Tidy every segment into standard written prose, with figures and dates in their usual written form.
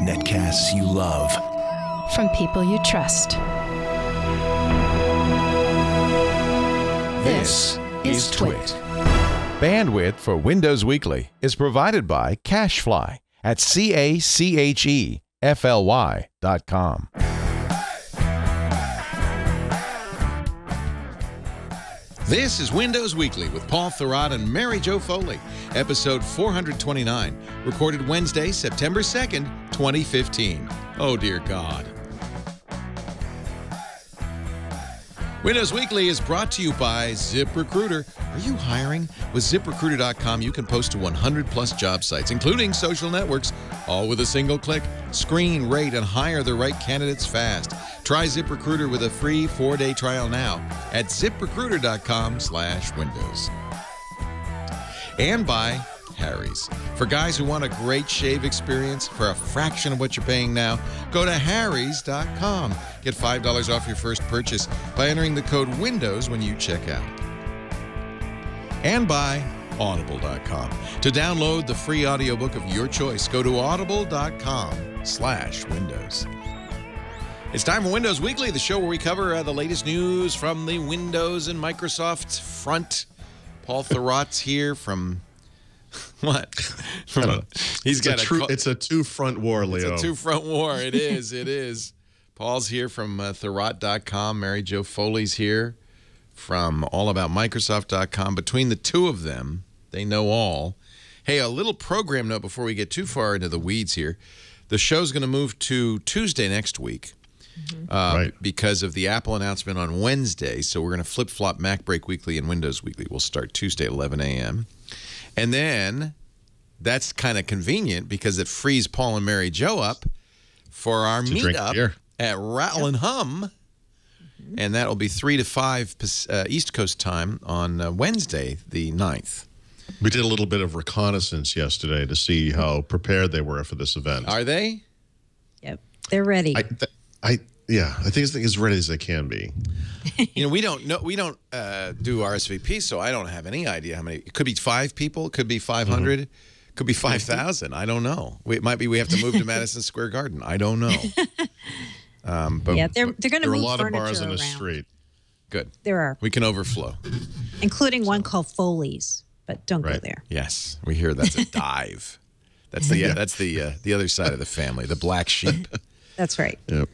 Netcasts you love. From people you trust. This is Twit. Bandwidth for Windows Weekly is provided by CacheFly at CACHEFLY.com. This is Windows Weekly with Paul Thurrott and Mary Jo Foley, episode 429, recorded Wednesday, September 2nd, 2015. Oh, dear God. Windows Weekly is brought to you by ZipRecruiter. Are you hiring? With ZipRecruiter.com, you can post to 100-plus job sites, including social networks, all with a single click. Screen, rate, and hire the right candidates fast. Try ZipRecruiter with a free 4-day trial now at ZipRecruiter.com/Windows. And by Harry's. For guys who want a great shave experience for a fraction of what you're paying now, go to Harrys.com. Get $5 off your first purchase by entering the code WINDOWS when you check out. And by Audible.com. To download the free audiobook of your choice, go to Audible.com/Windows. It's time for Windows Weekly, the show where we cover the latest news from the Windows and Microsoft front. Paul Thurrott's here from... What? He's got it's a two-front war, Leo. It's a two-front war. It is. It is. Paul's here from Thurrott.com. Mary Jo Foley's here from allaboutmicrosoft.com. Between the two of them, they know all. Hey, a little program note before we get too far into the weeds here. The show's going to move to Tuesday next week because of the Apple announcement on Wednesday. So we're going to flip-flop Mac Break Weekly and Windows Weekly. We'll start Tuesday at 11 a.m. And then that's kind of convenient because it frees Paul and Mary Jo up for our meetup at Rattle and Hum. And that will be 3 to 5 East Coast time on Wednesday, the 9th. We did a little bit of reconnaissance yesterday to see how prepared they were for this event. Are they? Yep, they're ready. Yeah, I think it's as ready as they can be. You know, we don't do RSVP, so I don't have any idea how many. It could be 5 people. It could be 500. Could be 5,000. I don't know. It might be we have to move to Madison Square Garden. I don't know. But yeah, they're going to move there are a lot of furniture bars on the around. street. Good. There are. We can overflow. Including one called Foley's, but don't go there. Yes, we hear that's a dive. That's the other side of the family, the black sheep. That's right. Yep.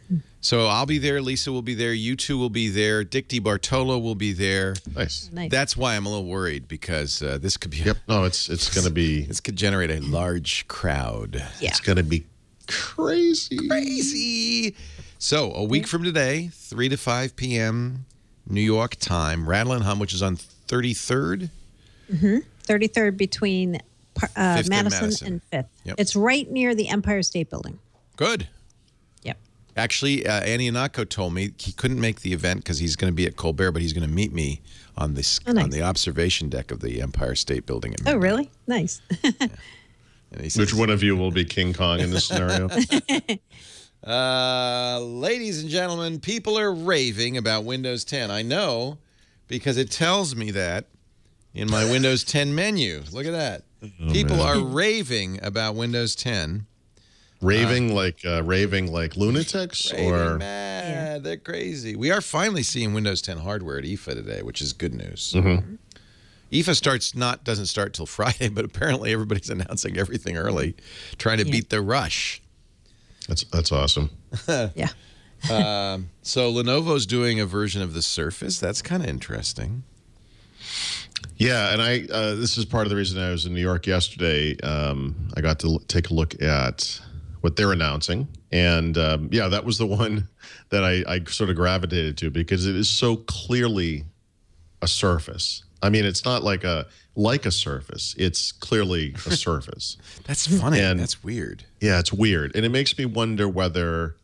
So I'll be there. Lisa will be there. You two will be there. Dick DiBartolo will be there. Nice. That's why I'm a little worried because this could be. Yep. No, it's going to be. This could generate a large crowd. Yeah. It's going to be crazy. Crazy. So a week from today, 3 to 5 p.m. New York time, Rattle and Hum, which is on 33rd. 33rd between Madison and 5th. Yep. It's right near the Empire State Building. Good. Yep. Actually, Annie Anako told me he couldn't make the event because he's going to be at Colbert, but he's going to meet me on this on the observation deck of the Empire State Building. Oh, really? Nice. Yeah. And he says, which one of you will be King Kong in this scenario? Ladies and gentlemen, people are raving about Windows 10. I know because it tells me that in my Windows 10 menu. Look at that. People are raving about Windows 10. Raving like lunatics, or mad. They're crazy. We are finally seeing Windows 10 hardware at IFA today, which is good news. IFA doesn't start till Friday, but apparently everybody's announcing everything early, trying to beat the rush. That's awesome. Yeah. So Lenovo's doing a version of the Surface. That's kind of interesting. Yeah, and this is part of the reason I was in New York yesterday. I got to take a look at what they're announcing. And yeah, that was the one that I sort of gravitated to because it is so clearly a Surface. I mean, it's not like a Surface. It's clearly a Surface. That's funny. And that's weird. Yeah, it's weird. And it makes me wonder whether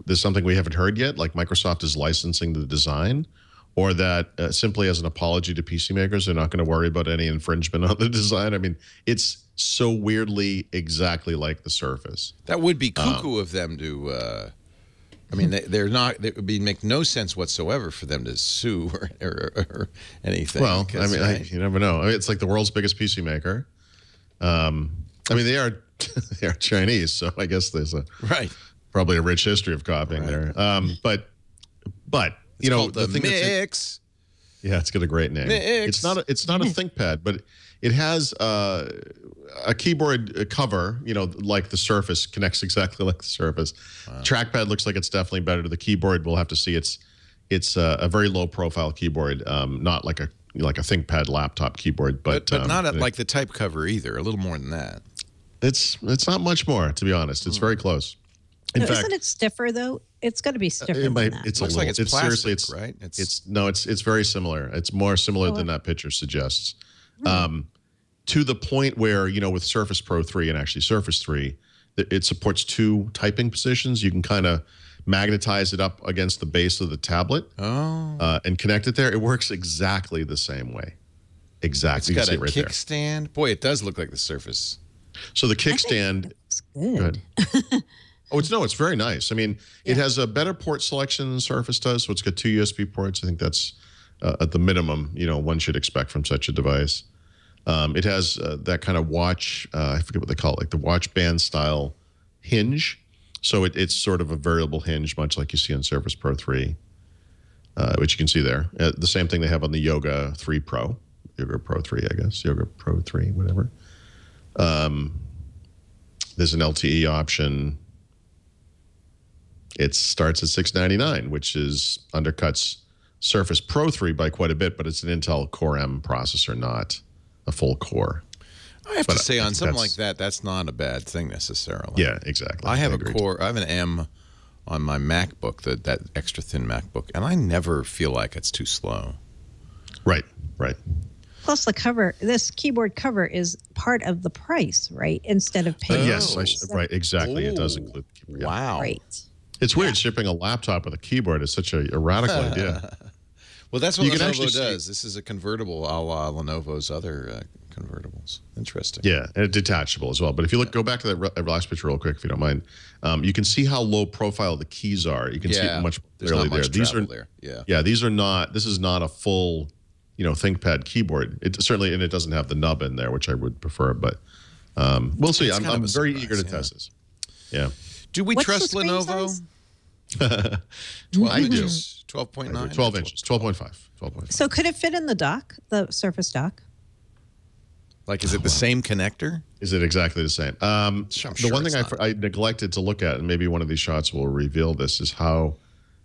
there's something we haven't heard yet, like Microsoft is licensing the design, or that simply as an apology to PC makers, they're not going to worry about any infringement on the design. I mean, it's so weirdly exactly like the Surface. That would be cuckoo of them to... I mean, they're not. It would make no sense whatsoever for them to sue or anything. Well, I mean, you never know. I mean, it's like the world's biggest PC maker, and I mean, they are they are Chinese, so I guess there's probably a rich history of copying there. But it's called the thing Mix. Yeah, it's got a great name. Mix. It's not a ThinkPad, but it has a keyboard cover. Like the Surface, connects exactly like the Surface. Wow. Trackpad looks like it's definitely better. The keyboard, we'll have to see. It's a very low profile keyboard, not like a ThinkPad laptop keyboard, but not like the type cover either. A little more than that. It's not much more, to be honest. It's very close. In fact, isn't it stiffer though? It's got to be stiffer than that. It's looks like it's plastic, seriously, right? It's very similar. It's more similar than that picture suggests. To the point where, with Surface Pro 3 and actually Surface 3, it supports 2 typing positions. You can kind of magnetize it up against the base of the tablet and connect it there. It works exactly the same way. Exactly. It's got a kickstand. Boy, it does look like the Surface. So the kickstand. Good. It's very nice. I mean, it has a better port selection than Surface does. So it's got 2 USB ports. I think that's at the minimum, one should expect from such a device. It has that kind of watch, I forget what they call it, like the watch band style hinge. So it's sort of a variable hinge, much like you see on Surface Pro 3, which you can see there. The same thing they have on the Yoga 3 Pro. Yoga Pro 3, I guess. Yoga Pro 3, whatever. There's an LTE option. It starts at $699, which undercuts Surface Pro 3 by quite a bit, but it's an Intel Core M processor, not a full core. I have to say, on something like that, that's not a bad thing necessarily. Yeah, exactly. I have I have an M on my MacBook, that extra thin MacBook, and I never feel like it's too slow. Right. Plus the cover, this keyboard cover is part of the price, right? Instead of paying. Yes, right, exactly. It does include the keyboard. Wow. Right. It's weird shipping a laptop with a keyboard. It's such a radical idea. Well, that's what Lenovo does. This is a convertible a la Lenovo's other convertibles. Interesting. Yeah, and detachable as well. But if you go back to that last picture real quick, if you don't mind, you can see how low profile the keys are. You can see it much clearly there. These are there. These are not. This is not a full, ThinkPad keyboard. It certainly, and it doesn't have the nub in there, which I would prefer. But we'll see. I'm very eager to test this. Yeah. Do we trust Lenovo? 12 inches. 12.9? 12 inches. 12.5. So could it fit in the dock, the Surface dock? Like, is it the same connector? Is it exactly the same? The one thing I neglected to look at, and maybe one of these shots will reveal this, is how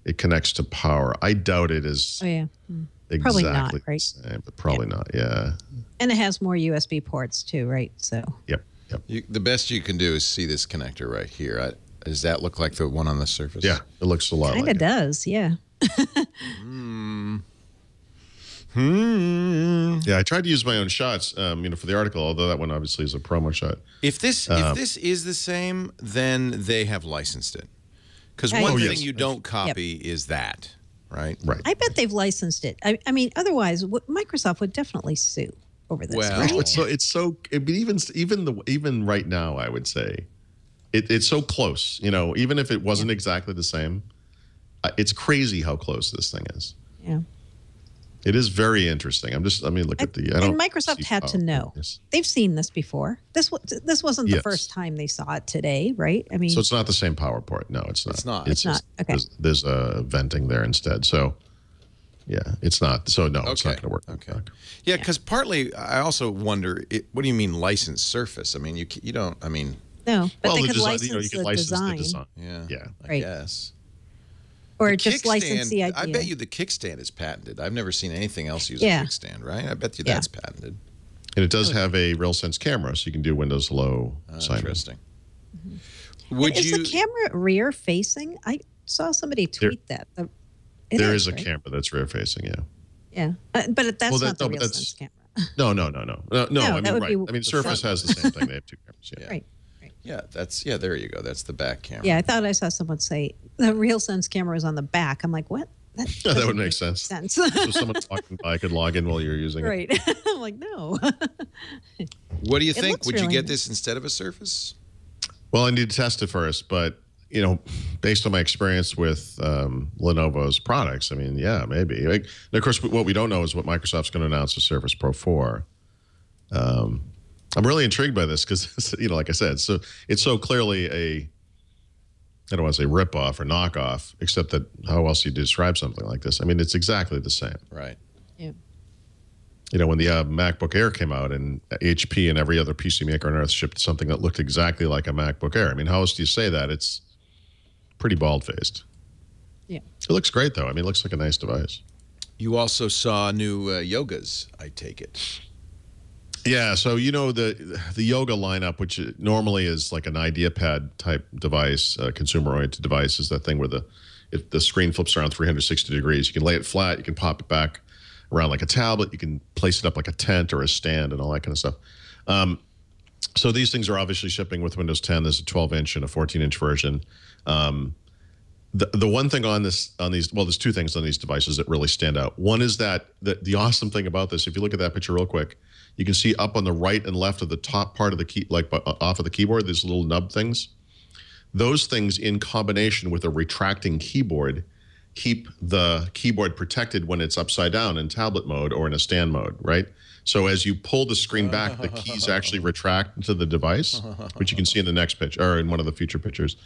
it connects to power. I doubt it is exactly probably not, right? the same, but probably not, yeah. And it has more USB ports too, right? So. Yep. The best you can do is see this connector right here. Does that look like the one on the Surface? Yeah, it looks a lot like it. Kind of does, yeah. Yeah, I tried to use my own shots, for the article, although that one obviously is a promo shot. If this is the same, then they have licensed it. Because one thing you don't copy is that, right? Right. I bet they've licensed it. I mean, otherwise, Microsoft would definitely sue over this. Well, right? Even right now, I would say. It's so close, even if it wasn't exactly the same, it's crazy how close this thing is. Yeah. It is very interesting. Look at the. And Microsoft had to know. They've seen this before. This wasn't the first time they saw it today, right? I mean, so it's not the same power port. No, it's not. It's not. It's not. Okay. There's a venting there instead. So, yeah, it's not. So no, it's not going to work. Okay. Yeah, because partly I also wonder, what do you mean licensed Surface? I mean, you don't. I mean. No, but they could license the design. Yeah. Right. I guess. Or just license the idea. I bet you the kickstand is patented. I've never seen anything else use a kickstand, right? I bet you that's patented. And it does have a RealSense camera, so you can do Windows Hello sign. Interesting. Is the camera rear facing? I saw somebody tweet that. There is a camera that's rear facing, yeah. Yeah, but that's not the RealSense camera. No. I mean, Surface has the same thing. They have 2 cameras. Yeah. Right. Yeah, there you go. That's the back camera. Yeah, I thought I saw someone say the RealSense camera is on the back. I'm like, what? That would make sense. So someone walking by could log in while you're using it. Right. I'm like, no. What do you think? Would you get this instead of a Surface? Well, I need to test it first, but based on my experience with Lenovo's products, I mean, yeah, maybe. And of course, what we don't know is what Microsoft's going to announce with Surface Pro 4. I'm really intrigued by this because, like I said, so it's so clearly I don't want to say rip-off or knockoff, except that how else do you describe something like this? I mean, it's exactly the same. Right. Yeah. When the MacBook Air came out and HP and every other PC maker on earth shipped something that looked exactly like a MacBook Air. I mean, how else do you say that? It's pretty bald-faced. Yeah. It looks great, though. I mean, it looks like a nice device. You also saw new Yogas, I take it. Yeah, so the Yoga lineup, which normally is like an IdeaPad type device, consumer-oriented device, is that thing where the screen flips around 360 degrees. You can lay it flat, you can pop it back around like a tablet, you can place it up like a tent or a stand and all that kind of stuff. So these things are obviously shipping with Windows 10. There's a 12-inch and a 14-inch version. The one thing on these, well, there's two things on these devices that really stand out. One is that the awesome thing about this, if you look at that picture real quick, you can see up on the right and left of the top part of the key, like off of the keyboard, there's little nub things. Those things in combination with a retracting keyboard keep the keyboard protected when it's upside down in tablet mode or in a stand mode, right? So as you pull the screen back, the keys actually retract into the device, which you can see in the next picture, or in one of the future pictures.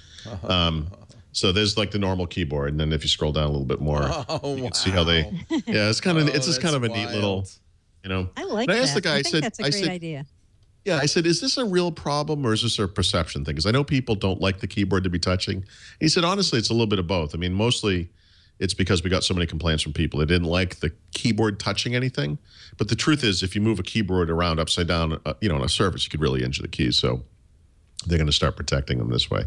So there's like the normal keyboard, and then if you scroll down a little bit more, you can see how they. Yeah, it's kind of it's just kind of a neat little, I like and I that. asked the guy, I think that's a great idea. Yeah, I said, is this a real problem or is this a perception thing? Because I know people don't like the keyboard to be touching. He said, honestly, it's a little bit of both. I mean, mostly it's because we got so many complaints from people. They didn't like the keyboard touching anything. But the truth is, if you move a keyboard around upside down, on a surface, you could really injure the keys. So they're going to start protecting them this way.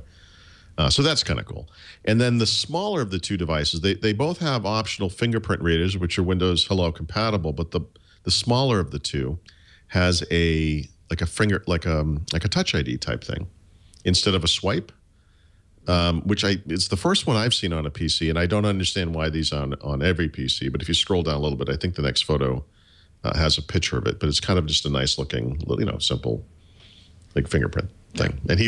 So that's kind of cool. And then the smaller of the two devices, they both have optional fingerprint readers, which are Windows Hello compatible. But the smaller of the two has a Touch ID type thing instead of a swipe, it's the first one I've seen on a PC, and I don't understand why these on every PC. But if you scroll down a little bit, I think the next photo has a picture of it. But it's kind of just a nice looking, simple, like fingerprint thing. And do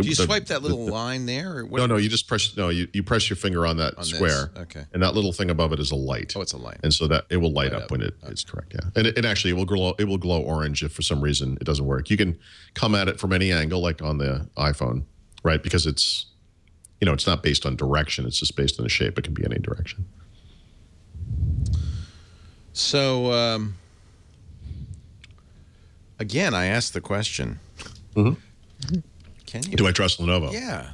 you swipe that little line there? Or what? No, you just press. No, you press your finger on that square. Okay. And that little thing above it is a light. Oh, it's a light. And so that it will light up when it's correct. Yeah. And it actually will glow. It will glow orange if for some reason it doesn't work. You can come at it from any angle, like on the iPhone, right? Because it's, it's not based on direction. It's just based on the shape. It can be any direction. So again, I asked the question. Mm-hmm. Can you? Do I trust Lenovo? Yeah.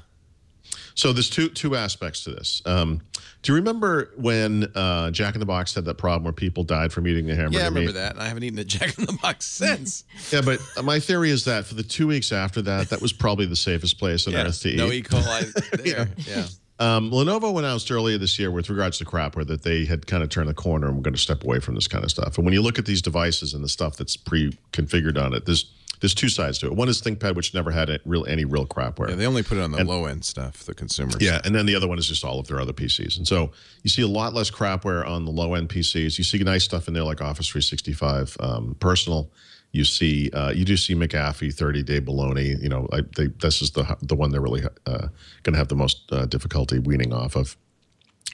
So there's two aspects to this. Do you remember when Jack in the Box had that problem where people died from eating the hamburger? Yeah, I remember that. And I haven't eaten a Jack in the Box since. Yeah, but my theory is that for the 2 weeks after that was probably the safest place on earth to eat. No E. coli there. Yeah. Lenovo announced earlier this year with regards to crapware that they had kind of turned the corner and were going to step away from this kind of stuff. And when you look at these devices and the stuff that's pre-configured on it, there's two sides to it. One is ThinkPad, which never had any real crapware. Yeah, they only put it on the low-end stuff, the consumers. Yeah, and then the other one is just all of their other PCs. And so you see a lot less crapware on the low-end PCs. You see nice stuff in there like Office 365 Personal. You do see McAfee 30-day baloney. This is the one they're really going to have the most difficulty weaning off of.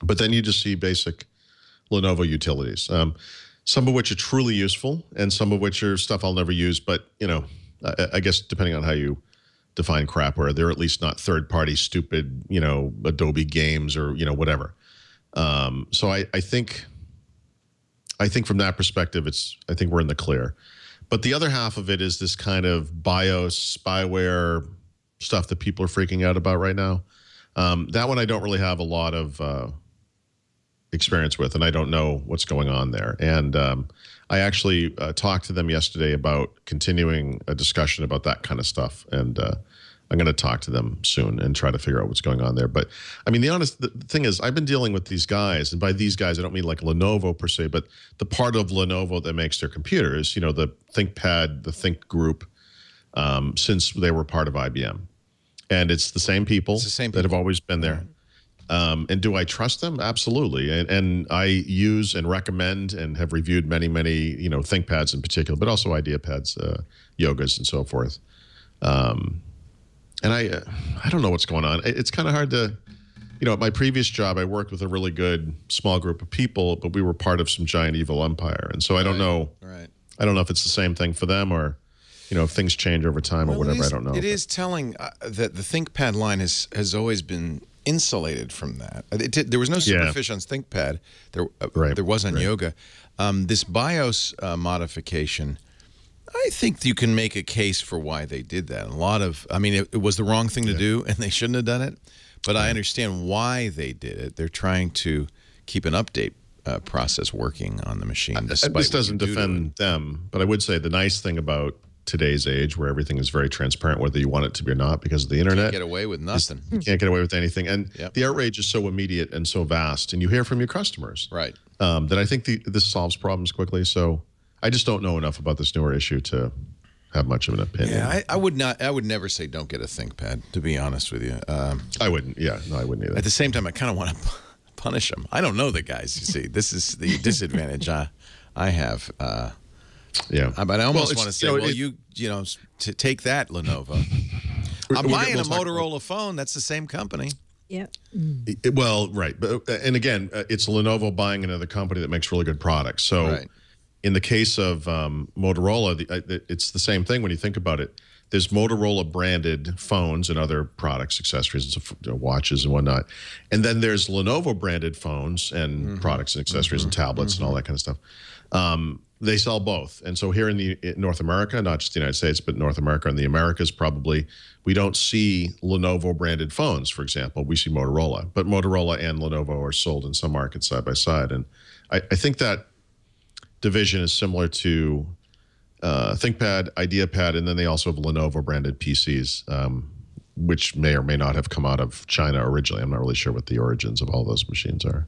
But then you just see basic Lenovo utilities. Some of which are truly useful, and some of which are stuff I'll never use. But I guess depending on how you define crapware, they're at least not third-party stupid, Adobe games or whatever. So I think from that perspective, I think we're in the clear. But the other half of it is this kind of BIOS spyware stuff that people are freaking out about right now. That one I don't really have a lot of experience with, and I don't know what's going on there. And I actually talked to them yesterday about continuing a discussion about that kind of stuff, and I'm going to talk to them soon and try to figure out what's going on there. But I mean, the thing is, I've been dealing with these guys, and by these guys I don't mean like Lenovo per se, but the part of Lenovo that makes their computers, the ThinkPad, the Think group, since they were part of IBM. And it's the same people that have always been there. And do I trust them? Absolutely. And I use and recommend and have reviewed many, ThinkPads in particular, but also IdeaPads, Yogas, and so forth. And I don't know what's going on. It's kind of hard to, at my previous job, I worked with a really good small group of people, but we were part of some giant evil empire. And so I don't know. Right. I don't know if it's the same thing for them or, if things change over time or whatever. I don't know. It is telling that the ThinkPad line has always been insulated from that. There was no Superfish on ThinkPad. There was on Yoga. This BIOS modification, I think you can make a case for why they did that. It was the wrong thing to do, and they shouldn't have done it. But I understand why they did it. They're trying to keep an update process working on the machine. This doesn't defend them, but I would say the nice thing about today's age, where everything is very transparent, whether you want it to be or not, because of the internet. You can't get away with nothing. You can't get away with anything. And the outrage is so immediate and so vast, and you hear from your customers. Right. That I think this solves problems quickly. So I just don't know enough about this newer issue to have much of an opinion. Yeah, I would not. I would never say don't get a ThinkPad, to be honest with you. I wouldn't. Yeah, no, I wouldn't either. At the same time, I kind of want to punish them. I don't know the guys, you see. This is the disadvantage I have. But I almost want to say, to take that, Lenovo. I'm buying a Motorola phone. That's the same company. Yeah. Well, right. And again, it's Lenovo buying another company that makes really good products. So in the case of Motorola, it's the same thing when you think about it. There's Motorola branded phones and other products, accessories, and watches and whatnot. And then there's Lenovo branded phones and products and accessories and tablets and all that kind of stuff. They sell both. And so here in North America, not just the United States, but North America and the Americas probably, we don't see Lenovo branded phones, for example. We see Motorola. But Motorola and Lenovo are sold in some markets side by side. And I think that division is similar to ThinkPad, IdeaPad, and then they also have Lenovo branded PCs, which may or may not have come out of China originally. I'm not really sure what the origins of all those machines are.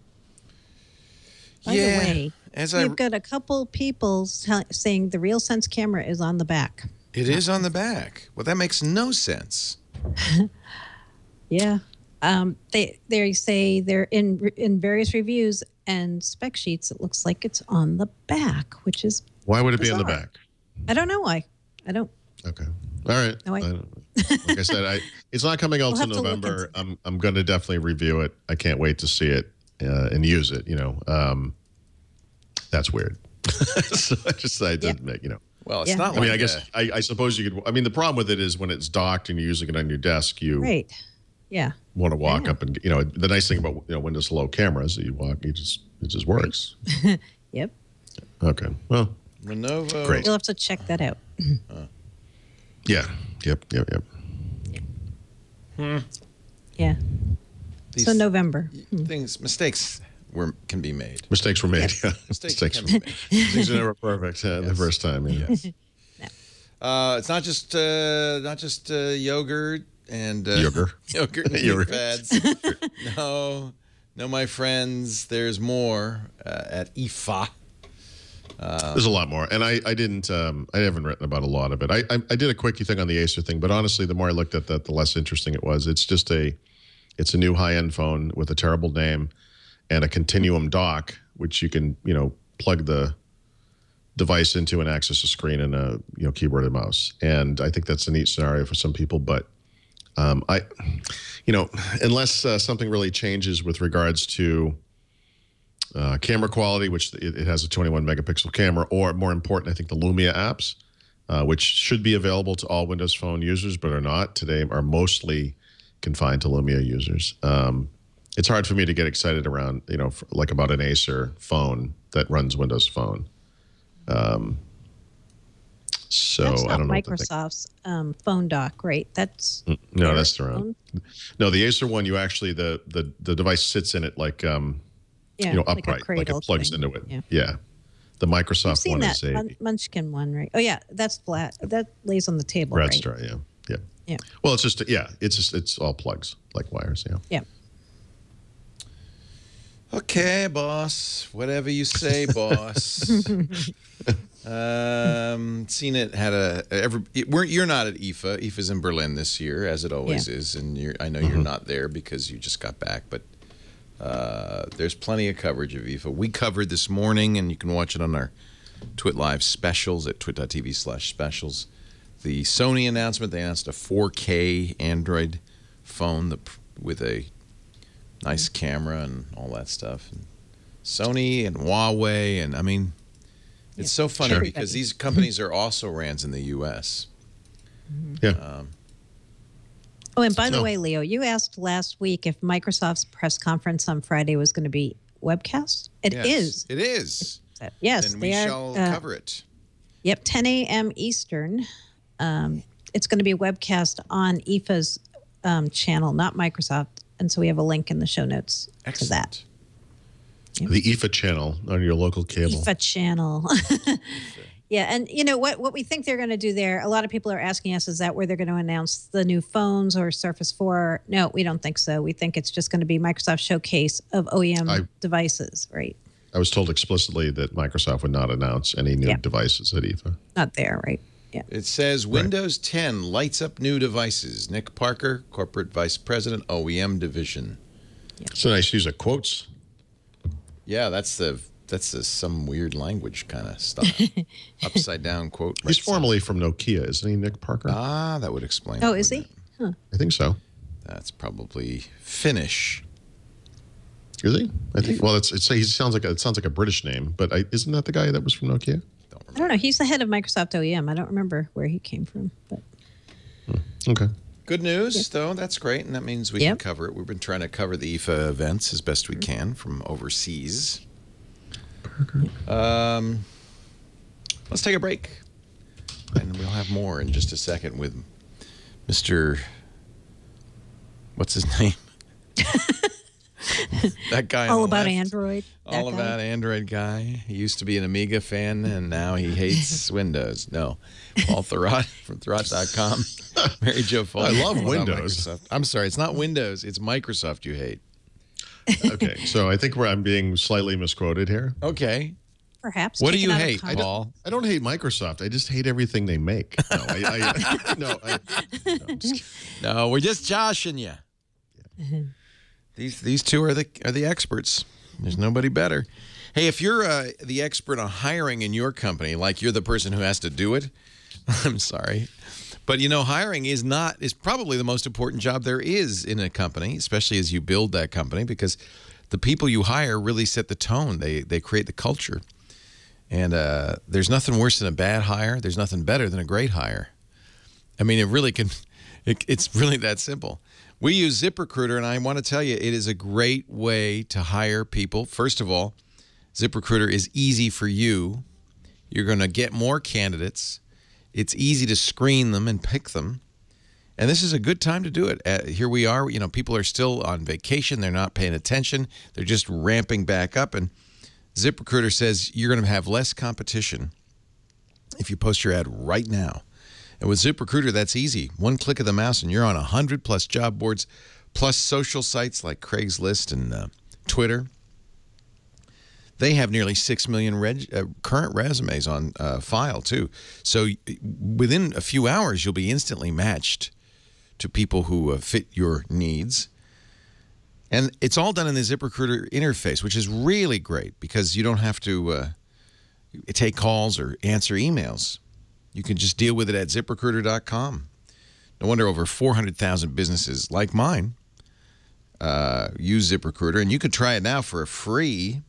By the way, we've got a couple people saying the RealSense camera is on the back. It is on the back. Well, that makes no sense. Yeah. They say they're in various reviews and spec sheets. It looks like it's on the back, which is why would it bizarre. be on the back? I don't know why. I don't. Okay. All right. No, like I said, it's not coming out until November. I'm going to definitely review it. I can't wait to see it and use it. That's weird. So I didn't make. Well, it's not. I mean, I guess I suppose you could. I mean, the problem with it is when it's docked and you're using it on your desk, you want to walk up and the nice thing about Windows Hello cameras, that you walk, it just works. Yep. Okay. Well, Lenovo. Great. You'll have to check that out. Yeah. Yep. Yeah. So November. Mistakes can be made. Mistakes were made. Yeah. Mistakes can be made. Things are never perfect the first time. Yes. It's not just yogurt and yogurt and pads. No, my friends. There's more at IFA. There's a lot more, and I haven't written about a lot of it. I did a quickie thing on the Acer thing, but honestly, the more I looked at that, the less interesting it was. It's a new high-end phone with a terrible name and a Continuum dock, which you can plug the device into and access a screen and a keyboard and mouse. And I think that's a neat scenario for some people, but unless something really changes with regards to camera quality, which it has a 21 megapixel camera, or more important, I think the Lumia apps, which should be available to all Windows Phone users, but are not today, are mostly confined to Lumia users. It's hard for me to get excited around, about an Acer phone that runs Windows Phone. So that's I don't know. Microsoft's phone dock, right? That's no, that's their own. No, the Acer one, you actually the device sits in it like upright, like it plugs into it. Yeah. The Microsoft one is a Munchkin one, right? Oh yeah, that's flat. That lays on the table, Red right? Star, yeah. Well, it's all plugs like wires, Yeah. Okay, boss. Whatever you say, boss. Seen it had you're not at IFA. IFA's in Berlin this year, as it always is, and I know you're not there because you just got back, but there's plenty of coverage of IFA. We covered this morning, and you can watch it on our Twit Live specials at twit.tv/specials. The Sony announcement, they announced a 4K Android phone with a nice camera and all that stuff. And Sony and Huawei, and I mean, It's so funny Everybody. because these companies are also rans in the U.S. Yeah. Oh, and by the way, Leo, you asked last week if Microsoft's press conference on Friday was going to be webcast. It is. It is. Yes, And we shall cover it. Yep, 10 a.m. Eastern. It's going to be webcast on IFA's channel, not Microsoft. And so we have a link in the show notes to that. The IFA channel on your local cable. IFA channel. Yeah, and you know what we think they're going to do there, a lot of people are asking us, is that where they're going to announce the new phones or Surface 4? No, we don't think so. We think it's just going to be Microsoft showcase of OEM devices, right? I was told explicitly that Microsoft would not announce any new devices at IFA. Not there, right? Yeah. It says Windows 10 lights up new devices. Nick Parker, Corporate Vice President, OEM Division. Yeah. So nice use of quotes. Yeah, that's some weird language kind of stuff. Upside down quote. He's formerly from Nokia, isn't he, Nick Parker? Ah, that would explain. Oh, is he? Huh. I think so. That's probably Finnish. Is he? I think. Well, he sounds like a British name, but isn't that the guy that was from Nokia? I don't know. He's the head of Microsoft OEM. I don't remember where he came from, but Okay. Good news, though. That's great, and that means we can cover it. We've been trying to cover the IFA events as best we can from overseas. Let's take a break, and we'll have more in just a second with Mr. What's his name? That guy. All about Android. All about Android guy. He used to be an Amiga fan, and now he hates Windows. No. Paul Thurrott from Thurrott.com. Mary Jo Foley. I love Windows. I'm sorry. It's not Windows. It's Microsoft you hate. Okay. So I think I'm being slightly misquoted here. Okay. Perhaps. What do you hate, Paul? I don't hate Microsoft. I just hate everything they make. No, we're just joshing you. These two are the experts. There's nobody better. Hey, if you're the expert on hiring in your company, like you're the person who has to do it, I'm sorry. But, you know, hiring is probably the most important job there is in a company, especially as you build that company, because the people you hire really set the tone. They create the culture. And there's nothing worse than a bad hire. There's nothing better than a great hire. I mean, it's really that simple. We use ZipRecruiter, and I want to tell you, it is a great way to hire people. First of all, ZipRecruiter is easy for you. You're going to get more candidates. It's easy to screen them and pick them. And this is a good time to do it. Here we are. You know, people are still on vacation. They're not paying attention. They're just ramping back up. And ZipRecruiter says you're going to have less competition if you post your ad right now. And with ZipRecruiter, that's easy. One click of the mouse and you're on 100+ job boards, plus social sites like Craigslist and Twitter. They have nearly 6 million current resumes on file, too. So within a few hours, you'll be instantly matched to people who fit your needs. And it's all done in the ZipRecruiter interface, which is really great because you don't have to take calls or answer emails. You can just deal with it at ZipRecruiter.com. No wonder over 400,000 businesses like mine use ZipRecruiter, and you could try it now for a free.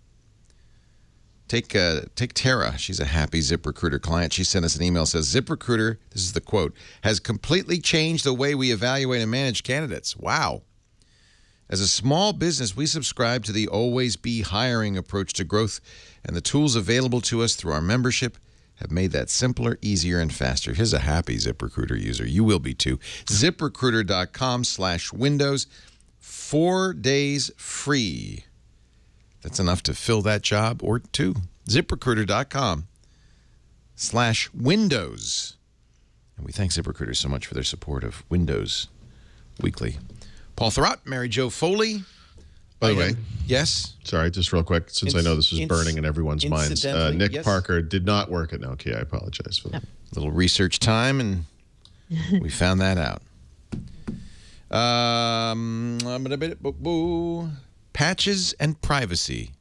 Take Tara. She's a happy ZipRecruiter client. She sent us an email that says, ZipRecruiter, this is the quote, has completely changed the way we evaluate and manage candidates. Wow. As a small business, we subscribe to the always be hiring approach to growth, and the tools available to us through our membership have made that simpler, easier, and faster. Here's a happy ZipRecruiter user. You will be too. ZipRecruiter.com/Windows. 4 days free. That's enough to fill that job or two. ZipRecruiter.com/Windows. And we thank ZipRecruiter so much for their support of Windows Weekly. Paul Thurrott, Mary Jo Foley. By the way, yes? Sorry, just real quick, since I know this is burning in everyone's minds. Nick Parker did not work at Nokia. I apologize for that. Little research time, and we found that out. Patches and privacy.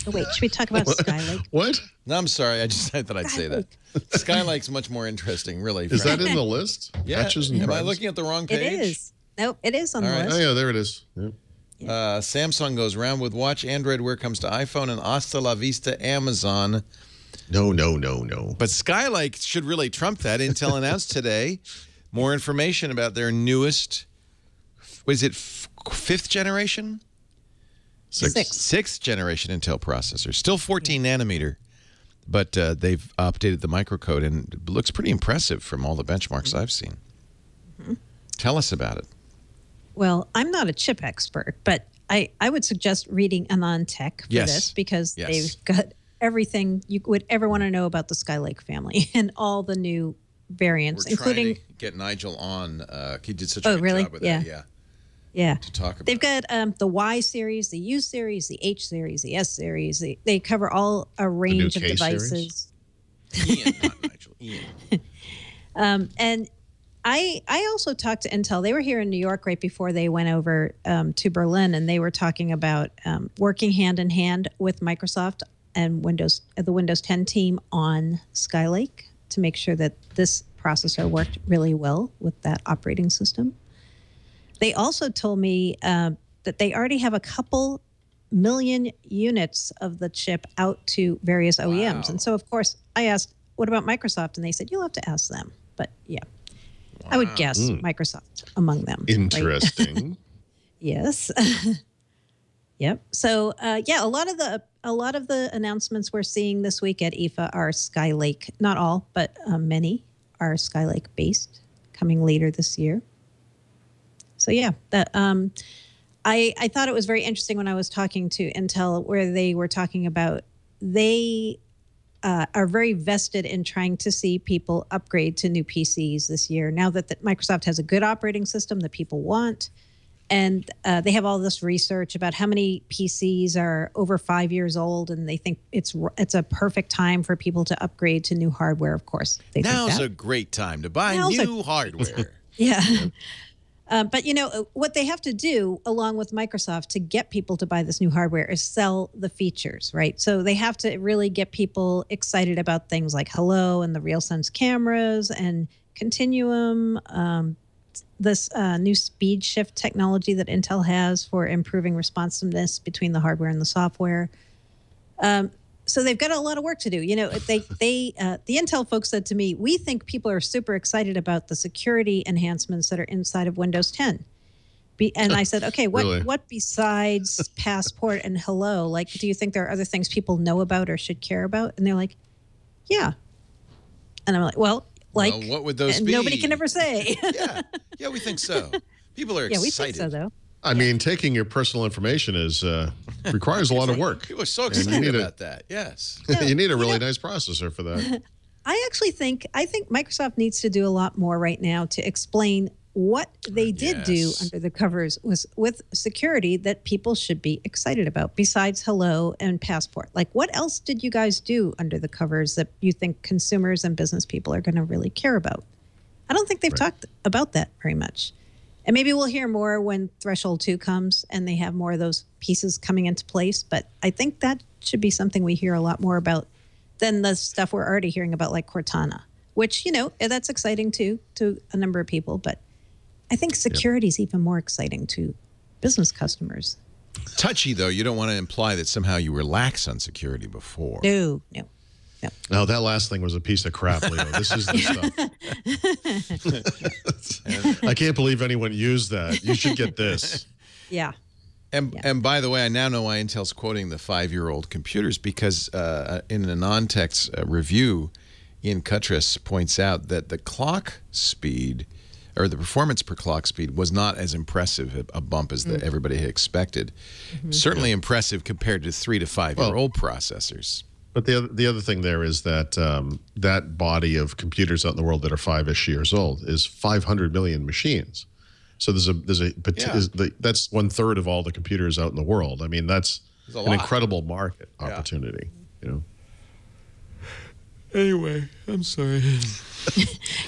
Oh, wait, should we talk about Skylake? What? No, I'm sorry. I thought I'd say that. Skylake's much more interesting, really. Is that in the list? Yeah. Patches and Am privacy? I looking at the wrong page? It is. Nope, it is on the list. Oh, yeah, there it is. Yep. Samsung goes around with watch Android Wear comes to iPhone, and hasta la vista Amazon. No, no, no, no. But Skylake should really trump that. Intel announced today more information about their newest, was it fifth generation? Sixth generation Intel processor. Still 14 nanometer, but they've updated the microcode, and it looks pretty impressive from all the benchmarks I've seen. Tell us about it. Well, I'm not a chip expert, but I would suggest reading Anon Tech for this, because they've got everything you would ever want to know about the Skylake family and all the new variants, including... We're trying to get Nigel on. He did such a good job with that. Yeah. To talk about. They've got the Y series, the U series, the H series, the S series. They cover all a range of devices. Ian, not Nigel. Ian. And I also talked to Intel. They were here in New York right before they went over to Berlin, and they were talking about working hand in hand with Microsoft and the Windows 10 team on Skylake to make sure that this processor worked really well with that operating system. They also told me that they already have a couple million units of the chip out to various OEMs. And so, of course, I asked, what about Microsoft? And they said, you'll have to ask them. But, yeah, I would guess Microsoft among them. Interesting. Right? Yes. Yep. So, yeah, a lot of the announcements we're seeing this week at IFA are Skylake. Not all, but many are Skylake based, coming later this year. So yeah, that I thought it was very interesting when I was talking to Intel, where they were talking about they are very vested in trying to see people upgrade to new PCs this year. Now that Microsoft has a good operating system that people want, and they have all this research about how many PCs are over 5 years old, and they think it's a perfect time for people to upgrade to new hardware. Of course, now's a great time to buy new hardware. Yeah. But, you know, what they have to do, along with Microsoft, to get people to buy this new hardware is sell the features, right? So they have to really get people excited about things like Hello and the RealSense cameras and Continuum, this new speed shift technology that Intel has for improving responsiveness between the hardware and the software. So they've got a lot of work to do. You know, the Intel folks said to me, we think people are super excited about the security enhancements that are inside of Windows 10. And I said, okay, what besides Passport and Hello? Like, do you think there are other things people know about or should care about? And they're like, yeah. And I'm like, well, what would those be? Nobody can ever say. Yeah, we think so. People are excited. Yeah, we think so, though. I mean, taking your personal information requires a lot of work. People are so excited about that. Yes. You need a really nice processor for that. I think Microsoft needs to do a lot more right now to explain what they did do under the covers was with security that people should be excited about besides Hello and Passport. Like, what else did you guys do under the covers that you think consumers and business people are going to really care about? I don't think they've talked about that very much. And maybe we'll hear more when Threshold 2 comes and they have more of those pieces coming into place. But I think that should be something we hear a lot more about than the stuff we're already hearing about, like Cortana, which, you know, that's exciting too to a number of people. But I think security is even more exciting to business customers. Touchy, though. You don't want to imply that somehow you relax on security before. No. No, that last thing was a piece of crap, Leo. This is the stuff. I can't believe anyone used that. You should get this. Yeah. And by the way, I now know why Intel's quoting the 5-year-old computers, because in a non-tech's review, Ian Cuttress points out that the clock speed, or the performance per clock speed, was not as impressive a bump as everybody had expected. Certainly impressive compared to 3 to 5-year-old processors. But the other thing there is that that body of computers out in the world that are 5-ish years old is 500 million machines. So that's 1/3 of all the computers out in the world. I mean, that's an incredible market opportunity. You know. Anyway, I'm sorry.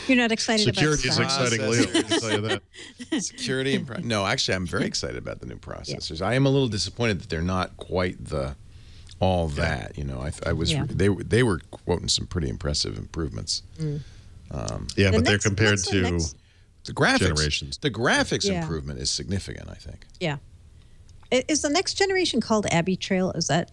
You're not excited Security about is exciting, Leo. I can tell you that. Security and no, actually, I'm very excited about the new processors. I am a little disappointed that they're not quite all that. You know, I was they were quoting some pretty impressive improvements. But they're compared to the graphics generations. The graphics improvement is significant, I think. Yeah. Is the next generation called Abbey Trail? Is that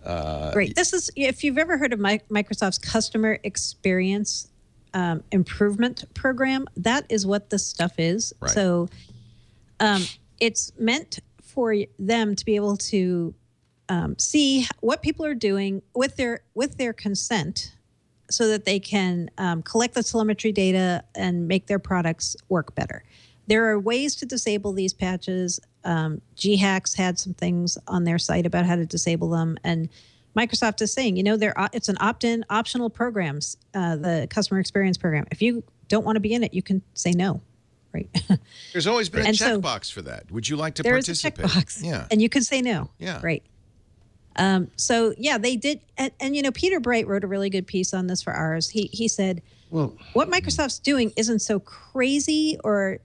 Great. This is, if you've ever heard of Microsoft's customer experience improvement program, that is what this stuff is. Right. So it's meant for them to be able to see what people are doing with their consent, so that they can collect the telemetry data and make their products work better. There are ways to disable these patches. GHacks had some things on their site about how to disable them, and Microsoft is saying, it's an opt-in optional programs, the customer experience program. If you don't want to be in it, you can say no, right? There's always been a And so checkbox for that. Would you like to there is a participate? checkbox, Yeah. and you can say no. Yeah. Right. So yeah, they did, and Peter Bright wrote a really good piece on this for ours. He said, Well, what Microsoft's doing isn't so crazy or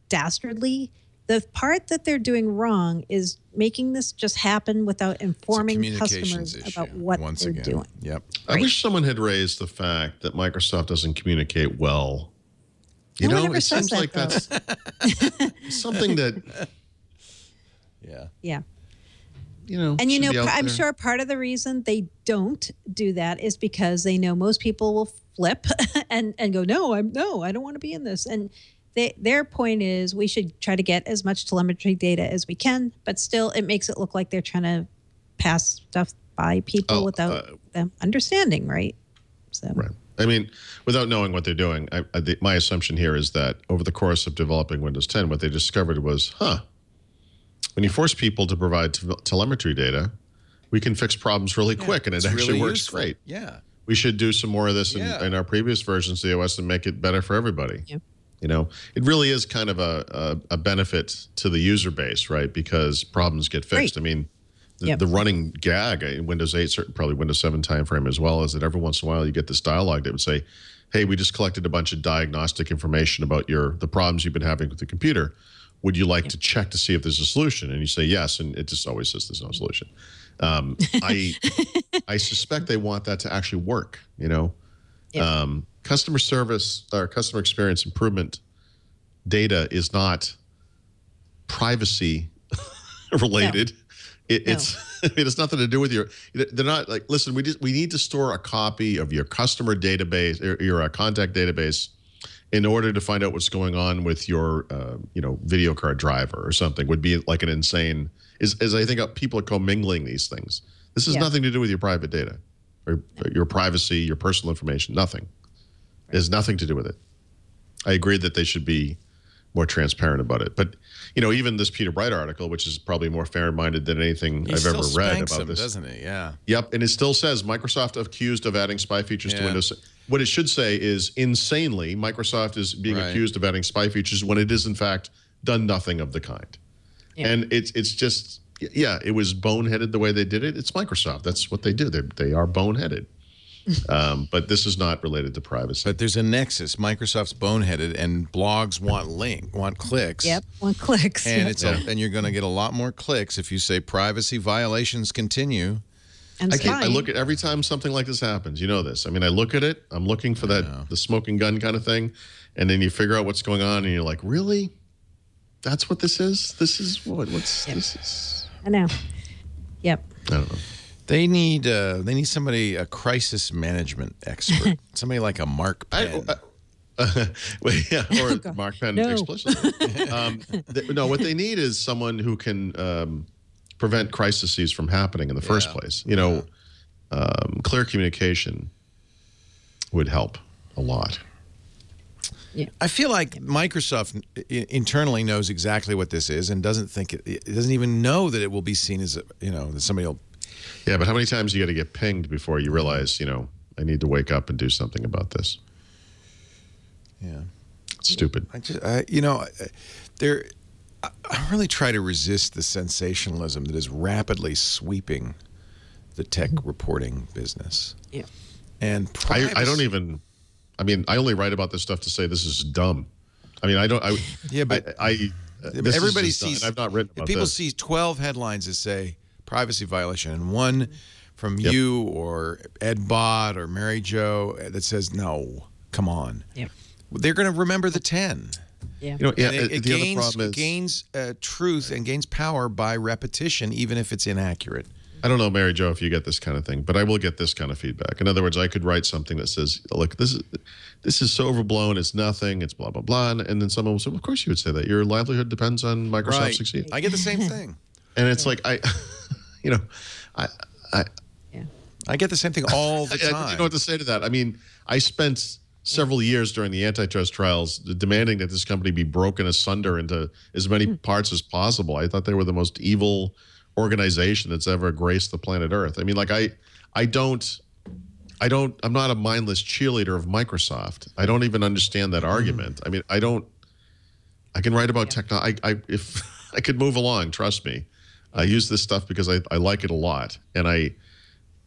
dastardly. The part that they're doing wrong is making this just happen without informing customers about what they're doing. Yep. I wish someone had raised the fact that Microsoft doesn't communicate well. No one ever says seems like that's something that, Yeah. And I'm sure part of the reason they don't do that is because they know most people will flip and go, no, I don't want to be in this. And their point is we should try to get as much telemetry data as we can, but still it makes it look like they're trying to pass stuff by people without them understanding, right? So. Right. I mean, without knowing what they're doing, my assumption here is that over the course of developing Windows 10, what they discovered was, when you force people to provide telemetry data, we can fix problems really quick, and it actually really works useful. great. Yeah. We should do some more of this in our previous versions of the OS and make it better for everybody. Yeah. It really is kind of a benefit to the user base, right? Because problems get fixed. Right. I mean, the running gag in Windows 8, probably Windows 7 timeframe as well, is that every once in a while you get this dialogue that would say, hey, we just collected a bunch of diagnostic information about the problems you've been having with the computer. Would you like to check to see if there's a solution? And you say yes, and it just always says there's no solution. I suspect they want that to actually work, Customer service or customer experience improvement data is not privacy related. It's nothing to do with they're not like, listen, we need to store a copy of your customer database or your contact database in order to find out what's going on with your video card driver or something. Would be like an insane, as I think people are commingling these things. This has nothing to do with your private data or your privacy, your personal information, nothing. It has nothing to do with it. I agree that they should be more transparent about it. But, even this Peter Bright article, which is probably more fair-minded than anything I've ever read about this. Doesn't he? Yeah. Yep, and it still says Microsoft accused of adding spy features to Windows. What it should say is, insanely, Microsoft is being accused of adding spy features when it is, in fact, done nothing of the kind. Yeah. And it's just, it was boneheaded the way they did it. It's Microsoft. That's what they do. They are boneheaded. But this is not related to privacy. But there's a nexus. Microsoft's boneheaded, and blogs want clicks. Yep, want clicks. And and you're going to get a lot more clicks if you say privacy violations continue. And I look at every time something like this happens. You know this. I mean, I look at it. I'm looking for the smoking gun kind of thing, and then you figure out what's going on, and you're like, really? That's what this is? This is what's this is? I know. Yep. I don't know. They need somebody, a crisis management expert, somebody like a Mark Penn. Or Mark Penn explicitly. No, what they need is someone who can prevent crises from happening in the first place. Clear communication would help a lot. Yeah. I feel like Microsoft internally knows exactly what this is and doesn't think it doesn't even know that it will be seen as that somebody will. Yeah, but how many times you got to get pinged before you realize, I need to wake up and do something about this? Yeah. It's stupid. I really try to resist the sensationalism that is rapidly sweeping the tech reporting business. Yeah. And I don't even, I only write about this stuff to say this is dumb. Everybody sees, I've not written about people this. see 12 headlines that say privacy violation, and one from you or Ed Bott or Mary Jo that says, no, come on. Yep. They're going to remember the 10. Yeah. It gains truth and gains power by repetition, even if it's inaccurate. I don't know, Mary Jo, if you get this kind of thing, but I will get this kind of feedback. In other words, I could write something that says, look, this is so overblown, it's nothing, it's blah, blah, blah. And then someone will say, well, of course you would say that. Your livelihood depends on Microsoft succeeding. I get the same thing. And it's like, I get the same thing all the time. I don't know what to say to that. I mean, I spent several years during the antitrust trials demanding that this company be broken asunder into as many parts as possible. I thought they were the most evil organization that's ever graced the planet Earth. I mean, like I'm not a mindless cheerleader of Microsoft. I don't even understand that argument. I mean, I can write about technology. If I could move along, trust me. I use this stuff because I like it a lot. And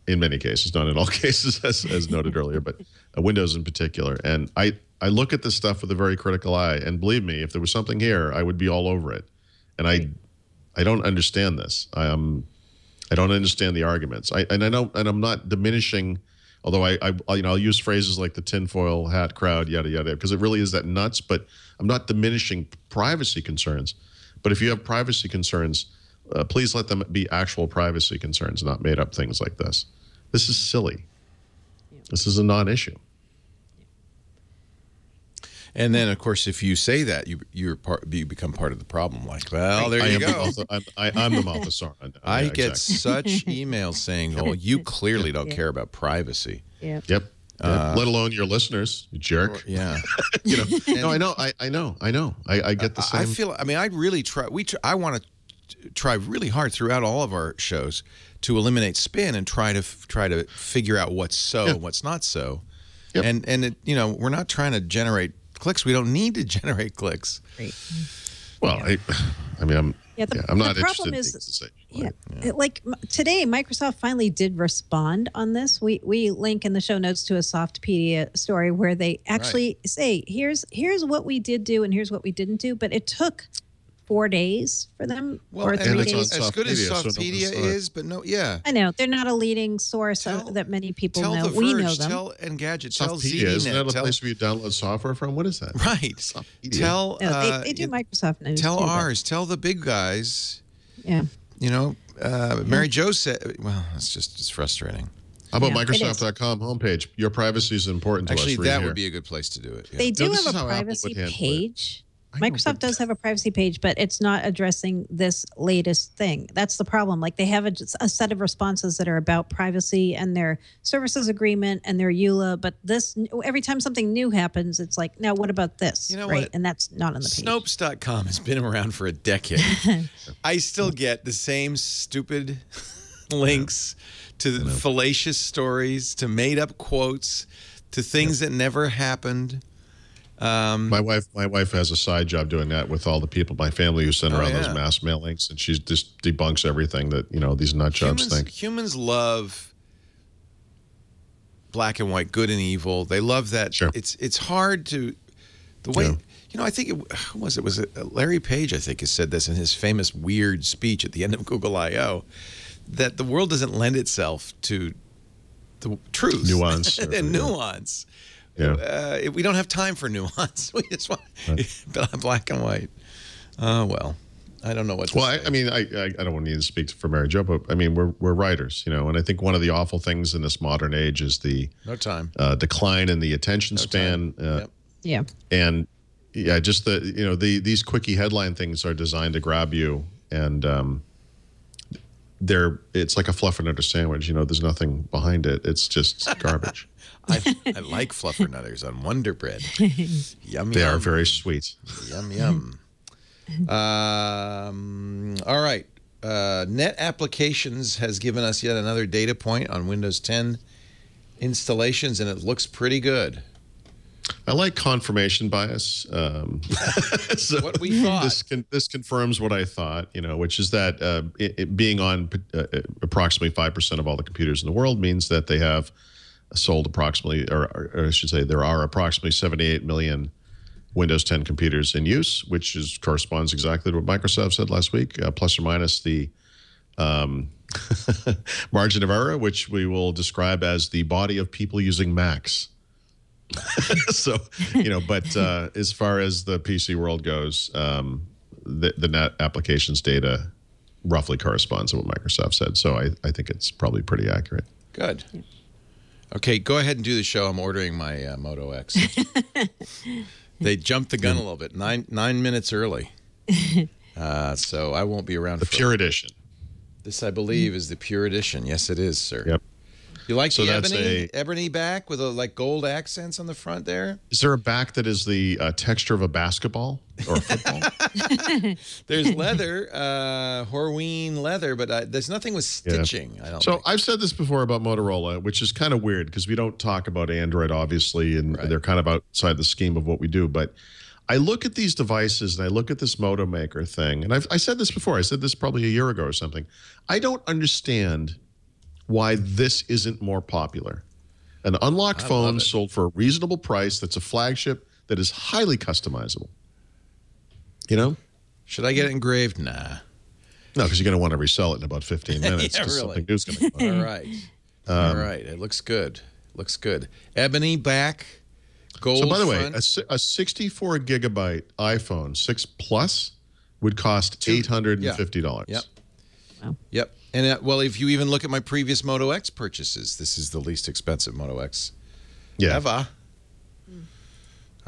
in many cases, not in all cases, as noted earlier, but Windows in particular. And I look at this stuff with a very critical eye. And believe me, if there was something here, I would be all over it. And I don't understand this. I don't understand the arguments. I'm not diminishing, although I'll use phrases like the tinfoil hat crowd, yada yada, because it really is that nuts. But I'm not diminishing privacy concerns. But if you have privacy concerns, please let them be actual privacy concerns, not made up things like this. This is silly. This is a non-issue. And then, of course, if you say that, you become part of the problem. Like, well, there you go. I'm the mouth of Sauron. I get such emails saying, "Oh, you clearly don't care about privacy." Yep. Let alone your listeners, you jerk. Yeah. No, I know. I get the same. I really try. I want to try really hard throughout all of our shows to eliminate spin and try to figure out what's so and what's not so. Yep. And we're not trying to generate clicks. We don't need to generate clicks. Right. Well, I'm not interested in things to say. Like today, Microsoft finally did respond on this. We link in the show notes to a Softpedia story where they actually say, here's what we did do and here's what we didn't do. But it took 4 days for them, or 3 days. As good as Softpedia is, but I know they're not a leading source that many people know. The Verge, we know them. Tell Engadget, tell Softpedia, isn't that a place where you download software from? What is that? Right. Softpedia. They do Microsoft news. Tell too, ours. Tell the big guys. Yeah. Mary Jo said, well, it's frustrating. How about Microsoft.com homepage? Your privacy is important to us. Actually, that would be a good place to do it. Yeah. They do have a privacy page. Microsoft does have a privacy page, but it's not addressing this latest thing. That's the problem. Like they have a set of responses that are about privacy and their services agreement and their EULA. But every time something new happens, it's like, now what about this? You know right? What? And that's not on the page. Snopes.com has been around for a decade. I still get the same stupid links to fallacious stories, to made up quotes, to things that never happened. My wife has a side job doing that with all the people, my family, who send around those mass mailings, and she just debunks everything that these nut jobs think. Humans love black and white, good and evil. They love that. Sure. It's hard to the way I think it was Larry Page, I think, has said this in his famous weird speech at the end of Google I/O, that the world doesn't lend itself to the truth, nuance, and nuance. Yeah. We don't have time for nuance. We just want black and white. Well, I don't know what to say. I mean, I don't want to speak for Mary Jo, but I mean, we're writers, and I think one of the awful things in this modern age is the decline in the attention span. And just these quickie headline things are designed to grab you, and it's like a fluffernutter sandwich. There's nothing behind it. It's just garbage. I like fluffernutters on Wonder Bread. Yum, they yum. are very sweet. Yum, yum. All right. Net Applications has given us yet another data point on Windows 10 installations, and it looks pretty good. I like confirmation bias. So what we thought. This confirms what I thought, which is that it being on approximately 5% of all the computers in the world means that they have sold approximately, or I should say, there are approximately 78 million Windows 10 computers in use, which corresponds exactly to what Microsoft said last week, plus or minus the margin of error, which we will describe as the body of people using Macs. So, but as far as the PC world goes, the Net Applications data roughly corresponds to what Microsoft said. So I think it's probably pretty accurate. Good. Okay, go ahead and do the show. I'm ordering my Moto X. They jumped the gun a little bit, 9 minutes early. So I won't be around. The Pure Edition. This, I believe, is the Pure Edition. Yes, it is, sir. Yep. You like the ebony back with like gold accents on the front there? Is there a back that is the texture of a basketball or a football? There's leather, Horween leather, but there's nothing with stitching. I don't. So I've said this before about Motorola, which is kind of weird because we don't talk about Android, obviously, and they're kind of outside the scheme of what we do. But I look at these devices and I look at this Moto Maker thing, and I said this before. I said this probably a year ago or something. I don't understand why this isn't more popular. An unlocked phone sold for a reasonable price that's a flagship that is highly customizable. You know? Should I get it engraved? Nah. No, because you're going to want to resell it in about 15 minutes. Yeah, really. Something new's going to come out. All right. All right. It looks good. Looks good. Ebony back, gold So by the front. way, a 64 gigabyte iPhone 6 Plus would cost $850. Yep. Wow. Yep. And well, if you even look at my previous Moto X purchases, this is the least expensive Moto X ever.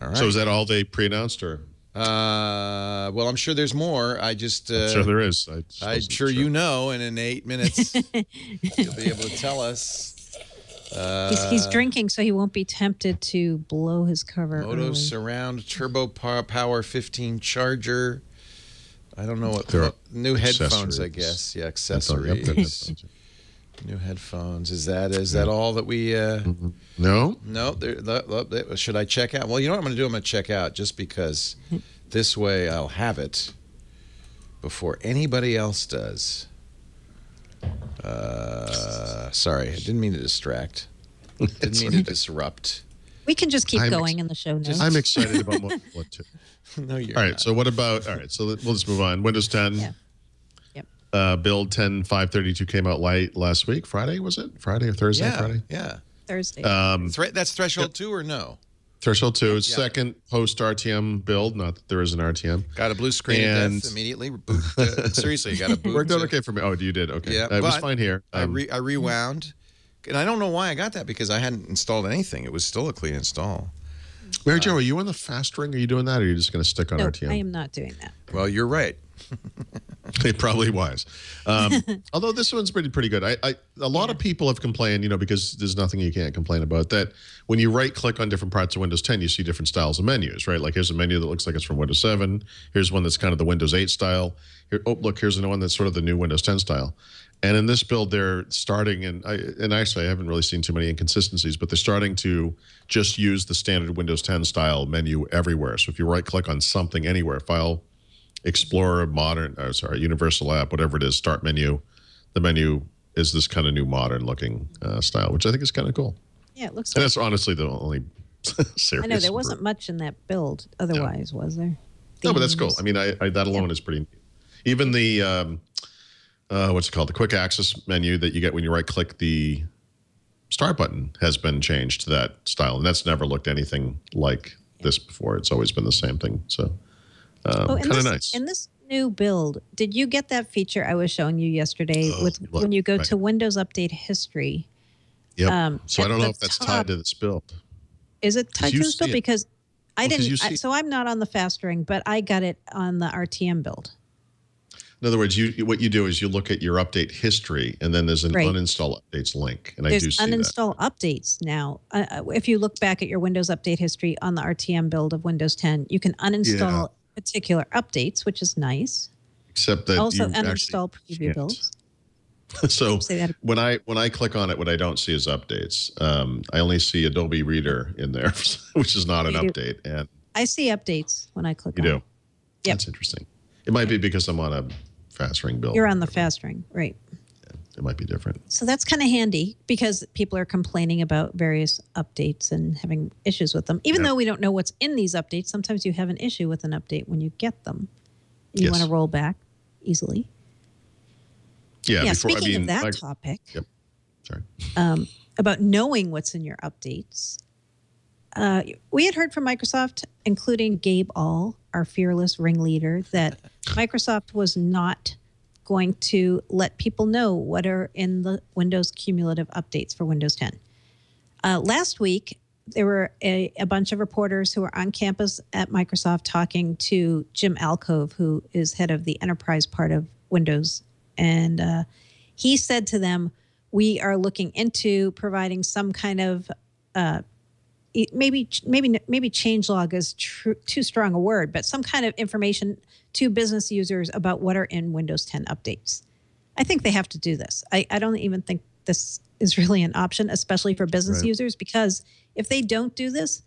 All right. So is that all they pre-announced, or? Well, I'm sure the's more. I just I'm sure there is. I'm sure you know, and in 8 minutes you'll be able to tell us. He's drinking, so he won't be tempted to blow his cover. Moto Surround Turbo Power 15 charger. I don't know what new headphones, I guess. Yeah, accessories. New headphones. Is that all that we? No. No. Should I check out? Well, you know what I'm going to do? I'm going to check out just because this way I'll have it before anybody else does. Sorry, I didn't mean to distract. Didn't mean to disrupt. We can just keep going in the show now. I'm excited about what too. No, you're all right. not. So what about? All right. So we'll just move on. Windows 10. Yeah. Yep. Build 10.532 came out last week. Friday, was it? Friday or Thursday? Yeah. Friday. Yeah. Thursday. That's threshold 2 or no? Threshold 2. Second post RTM build. Not that there is an RTM. Got a blue screen of death immediately. Seriously, you got a boot. Worked out okay for me. Oh, you did? Okay. Yeah, it was fine here. I rewound. And I don't know why I got that because I hadn't installed anything. It was still a clean install. Mary Jo, are you on the fast ring? Are you doing that, or are you just going to stick on RTM? I am not doing that. Well, you're right. It probably was. Although this one's pretty good. A lot of people have complained, because there's nothing you can't complain about, that when you right-click on different parts of Windows 10, you see different styles of menus, right? Like here's a menu that looks like it's from Windows 7. Here's one that's kind of the Windows 8 style. Here, oh, look, here's another one that's sort of the new Windows 10 style. And in this build, they're starting, and actually I haven't really seen too many inconsistencies, but they're starting to just use the standard Windows 10 style menu everywhere. So if you right-click on something anywhere, File, Explorer, Universal App, whatever it is, Start menu, the menu is this kind of new modern-looking style, which I think is kind of cool. Yeah, it looks. And that's honestly the only serious. I know there wasn't much in that build. Otherwise, was there? No, but that's cool. I mean, that alone is pretty. Even the what's it called? The quick access menu that you get when you right-click the start button has been changed to that style, and that's never looked anything like this before. It's always been the same thing. So, kind of nice. In this new build, did you get that feature I was showing you yesterday when you go to Windows Update History? Yep. So I don't know if that's tied to this build. Is it tied to this build? Because I didn't. So I'm not on the fast ring, but I got it on the RTM build. In other words, what you do is you look at your update history, and then there's an uninstall updates link. And there's I do see uninstall updates now. If you look back at your Windows Update history on the RTM build of Windows 10, you can uninstall particular updates, which is nice. Except that also you uninstall preview builds. So when I click on it, what I don't see is updates. I only see Adobe Reader in there, which is not an update. And I see updates when I click on it. You do? Yep. That's interesting. It might be because I'm on a fast ring build. You're on the fast ring, right? Yeah, it might be different. So that's kind of handy because people are complaining about various updates and having issues with them. Even though we don't know what's in these updates, sometimes you have an issue with an update when you get them. You want to roll back easily. Yeah. Speaking of that topic, sorry. About knowing what's in your updates, we had heard from Microsoft, including Gabe All, our fearless ringleader, that Microsoft was not going to let people know what are in the Windows cumulative updates for Windows 10. Last week, there were a bunch of reporters who were on campus at Microsoft talking to Jim Alcove, who is head of the enterprise part of Windows. And he said to them, we are looking into providing some kind of maybe changelog is too strong a word, but some kind of information to business users about what are in Windows 10 updates. I think they have to do this. I don't even think this is really an option, especially for business users, because if they don't do this,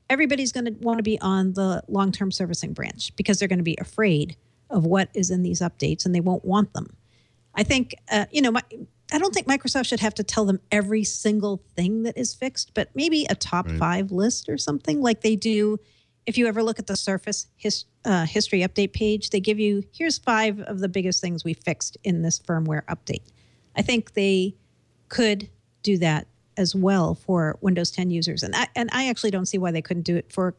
everybody's going to want to be on the long-term servicing branch because they're going to be afraid of what is in these updates and they won't want them. I think, I don't think Microsoft should have to tell them every single thing that is fixed, but maybe a top 5 list or something like they do. If you ever look at the Surface history update page, they give you, here's 5 of the biggest things we fixed in this firmware update. I think they could do that as well for Windows 10 users. And I actually don't see why they couldn't do it for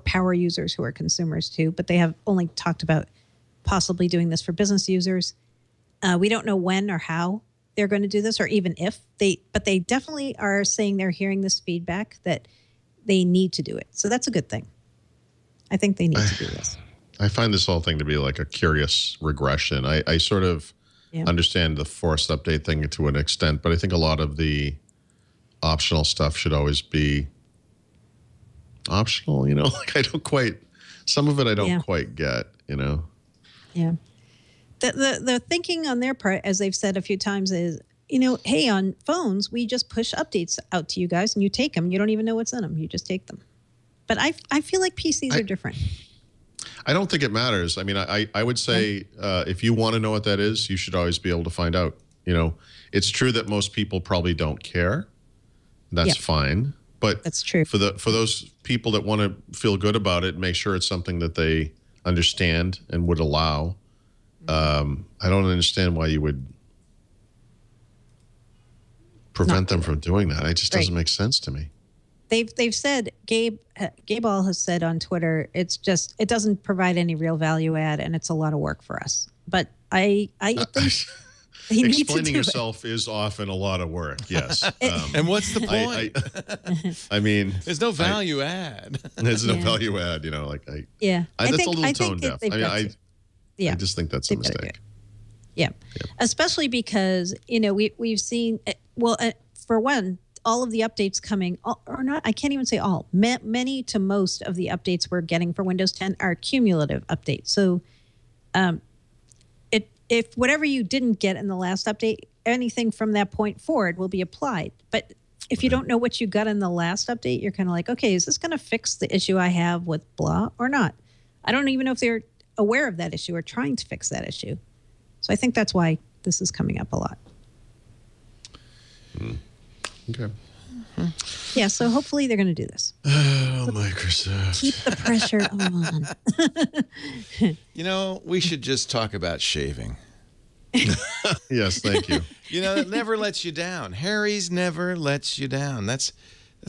power users who are consumers too, but they have only talked about possibly doing this for business users. We don't know when or how they're going to do this, or even if but they definitely are saying they're hearing this feedback that they need to do it. So that's a good thing. I think they need to do this. I find this whole thing to be like a curious regression. I sort of understand the forced update thing to an extent, but I think a lot of the optional stuff should always be optional, like some of it I don't quite get, Yeah. The thinking on their part, as they've said a few times, is, hey, on phones, we just push updates out to you guys and you take them. You don't even know what's in them. You just take them. But I feel like PCs are different. I don't think it matters. I mean, I would say if you want to know what that is, you should always be able to find out. It's true that most people probably don't care. That's fine. But that's true. For those people that want to feel good about it, make sure it's something that they understand and would allow. I don't understand why you would prevent them from doing that. It just doesn't make sense to me. They've said, Gabe All has said on Twitter, it doesn't provide any real value add, and it's a lot of work for us. But I think explaining yourself is often a lot of work. Yes. And what's the point? I mean, there's no value add. There's no value add. That's a little tone deaf. I just think that's a mistake. Yeah. Especially because we've seen for one, all of the updates coming, or not, I can't even say all, many to most of the updates we're getting for Windows 10 are cumulative updates. So if whatever you didn't get in the last update, anything from that point forward will be applied. But if you don't know what you got in the last update, you're kind of like, okay, is this going to fix the issue I have with blah or not? I don't even know if they're aware of that issue or trying to fix that issue. So I think that's why this is coming up a lot. Okay. Yeah, so hopefully they're going to do this. Oh, Microsoft. Keep the pressure on. We should just talk about shaving. Yes, thank you. It never lets you down. Harry's never lets you down. That's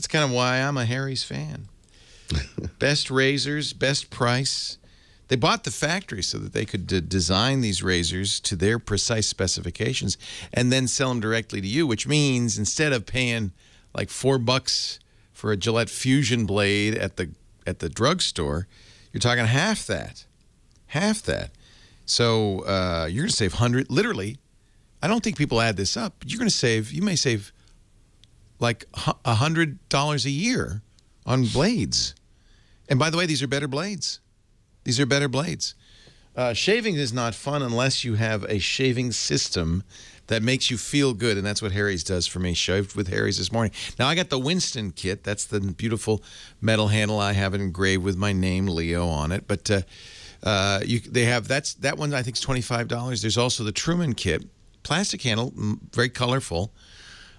kind of why I'm a Harry's fan. Best razors, best price. They bought the factory so that they could design these razors to their precise specifications and then sell them directly to you, which means instead of paying like $4 for a Gillette Fusion blade at the drugstore, you're talking half that. So you're going to save literally, I don't think people add this up, but you may save like $100 a year on blades. And by the way, these are better blades. These are better blades. Shaving is not fun unless you have a shaving system that makes you feel good, and that's what Harry's does for me. Shaved with Harry's this morning. Now, I got the Winston kit. That's the beautiful metal handle. I have it engraved with my name, Leo, on it. But they have that one. I think is $25. There's also the Truman kit, plastic handle, very colorful,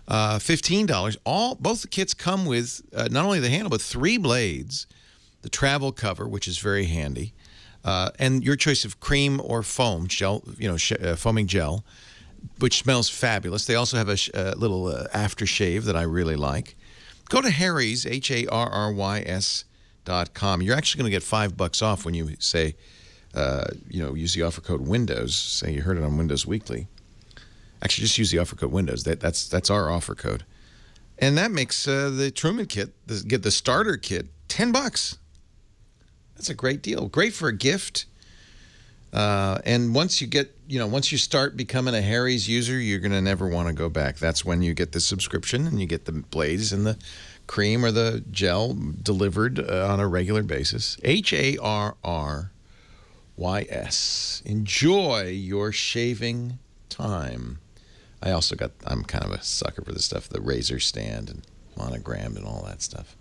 $15. Both the kits come with not only the handle but 3 blades, the travel cover, which is very handy, and your choice of cream or foam gel, foaming gel, which smells fabulous. They also have a little aftershave that I really like. Go to Harry's, HARRYS.com. You're actually going to get $5 off when you say use the offer code Windows. Say you heard it on Windows Weekly. Actually, just use the offer code Windows. That's our offer code, and that makes the Truman kit, the starter kit, $10. That's a great deal. Great for a gift. And once you start becoming a Harry's user, you're going to never want to go back. That's when you get the subscription and you get the blades and the cream or the gel delivered on a regular basis. HARRYS. Enjoy your shaving time. I'm kind of a sucker for this stuff, the razor stand and monogrammed and all that stuff.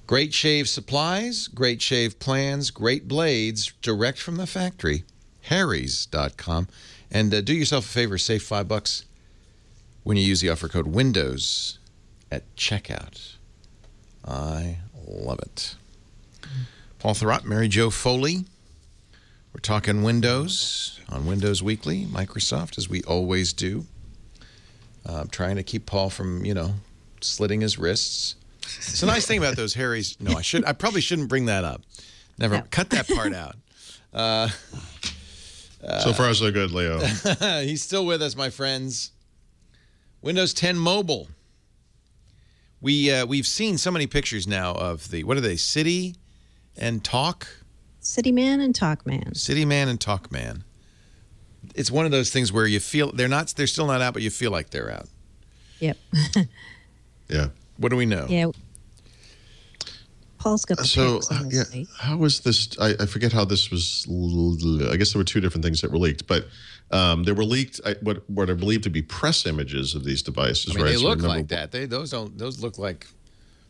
Great shave supplies, great shave plans, great blades, direct from the factory, harrys.com. And do yourself a favor, save $5 when you use the offer code Windows at checkout. I love it. Paul Thurrott, Mary Jo Foley. We're talking Windows on Windows Weekly, Microsoft, as we always do. Trying to keep Paul from, slitting his wrists. It's a nice thing about those Harry's. No, I probably shouldn't bring that up. Never cut that part out. So far, so good, Leo. He's still with us, my friends. Windows 10 Mobile. We've seen so many pictures now of what are they? City and Talk. City Man and Talk Man. City Man and Talk Man. It's one of those things where you feel they're still not out, but you feel like they're out. Yep. Yeah. What do we know? Yeah. Paul's got the pics on his feet. How was this? I forget how this was. I guess there were two different things that were leaked, but there were leaked what are believed to be press images of these devices. They right? look like that. Those look like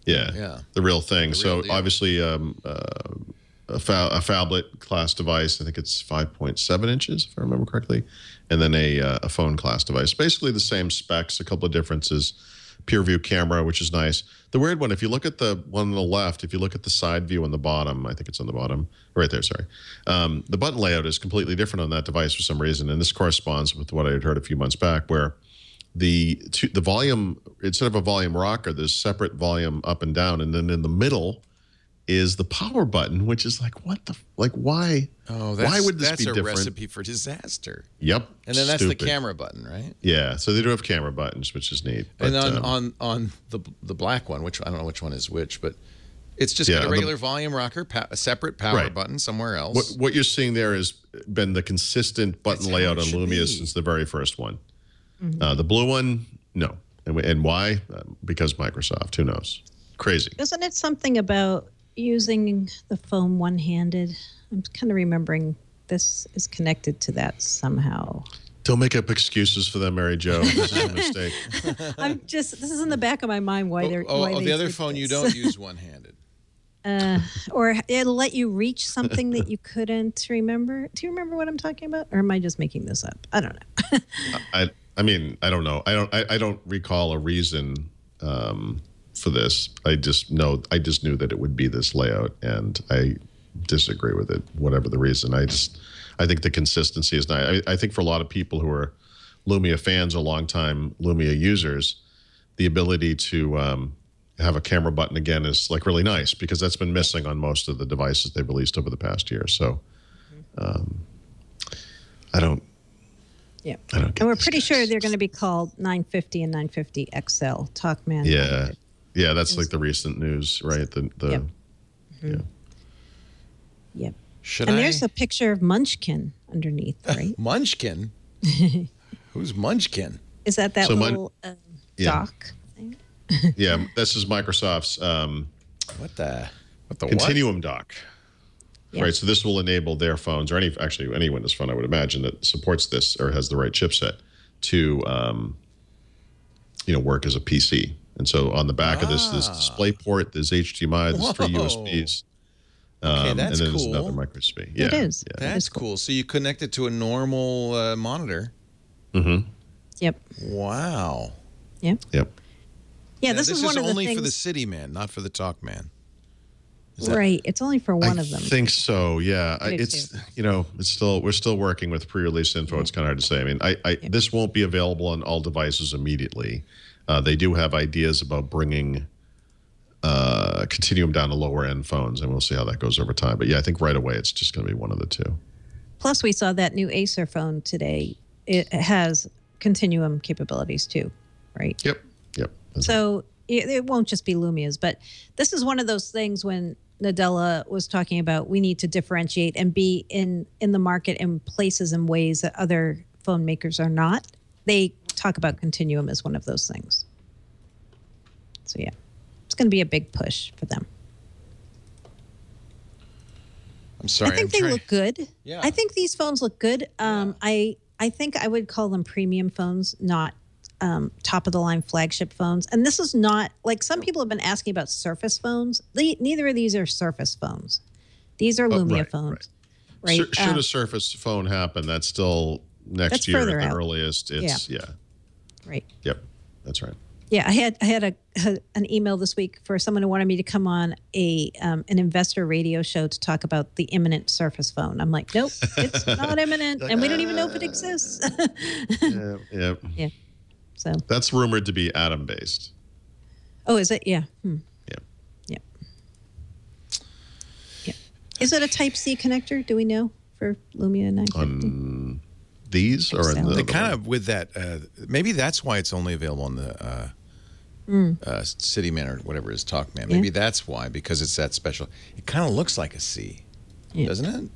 the real thing. The so real deal. obviously a phablet class device. I think it's 5.7 inches, if I remember correctly, and then a phone class device. Basically the same specs, a couple of differences. Peer view camera, which is nice. The weird one, if you look at the one on the left, if you look at the side view on the bottom, I think it's on the bottom, right there, sorry. The button layout is completely different on that device for some reason, and this corresponds with what I had heard a few months back, where the volume, instead of a volume rocker, there's separate volume up and down, and then in the middle is the power button, which is like, why? Oh, why would this be different? That's a recipe for disaster. Yep. And then that's the camera button, right? Yeah. So they do have camera buttons, which is neat. But, and on the black one, which I don't know which one is which, but it's just got a regular volume rocker, a separate power button somewhere else. What you're seeing there has been the consistent button layout on Lumia since the very first one. Mm-hmm. The blue one, no. And why? Because Microsoft. Who knows? Crazy. Isn't it something about using the phone one-handed? I'm kind of remembering this is connected to that somehow. Don't make up excuses for them, Mary Jo. This is a mistake. This is in the back of my mind why they're. The other phone you don't use one-handed. Or it'll let you reach something that you couldn't remember. Do you remember what I'm talking about, or am I just making this up? I don't know. I mean, I don't know. I don't recall a reason for this. I just knew that it would be this layout, and I disagree with it, whatever the reason. I think the consistency is nice. I think for a lot of people who are Lumia fans or longtime Lumia users, the ability to have a camera button again is like really nice, because that's been missing on most of the devices they've released over the past year. So I don't. Yeah, and we're pretty sure they're going to be called 950 and 950 XL Talkman. Yeah, that's like the recent news, right? Yep. There's a picture of Munchkin underneath, right? Munchkin? Who's Munchkin? Is that little dock thing? Yeah, this is Microsoft's what the Continuum dock. Yeah. Right, so this will enable their phones, or any Windows phone, I would imagine, that supports this or has the right chipset to work as a PC. And so on the back of this, there's DisplayPort, there's HDMI, there's 3 USBs. Okay, that's and then cool. there's another micro USB. Yeah, it is. Yeah. That's cool. So you connect it to a normal monitor. Mm-hmm. Yep. Wow. Yep. Yep. Yeah, this is one of the only things. for the City Man, not for the Talk Man. Right. It's only for one of them. I think so. Yeah. It's we're still working with pre-release info. It's kind of hard to say. I mean, this won't be available on all devices immediately. They do have ideas about bringing Continuum down to lower end phones, and we'll see how that goes over time. But yeah, I think right away it's just going to be one of the two. Plus, we saw that new Acer phone today. It has Continuum capabilities too, right? Yep. So it won't just be Lumias, but this is one of those things when Nadella was talking about we need to differentiate and be in the market in places and ways that other phone makers are not. They talk about Continuum as one of those things. So yeah, it's going to be a big push for them. I'm sorry. I think they look good. Yeah. I think these phones look good. I think I would call them premium phones, not top of the line flagship phones. And this is not like some people have been asking about Surface phones. Neither of these are Surface phones. These are Lumia phones. Right. Should a Surface phone happen, that's still next year at the earliest. It's Right. Yep. That's right. Yeah, I had an email this week for someone who wanted me to come on an investor radio show to talk about the imminent Surface phone. I'm like, nope, it's not imminent, and we don't even know if it exists. Yeah. So that's rumored to be atom based. Oh, is it? Yeah. Yeah. Is it a Type C connector? Do we know for Lumia 950? On these or in the kind of with that? Maybe that's why it's only available on the City Man or whatever it is, Talk Man. Maybe that's why, because it's that special. It kind of looks like a C, doesn't it?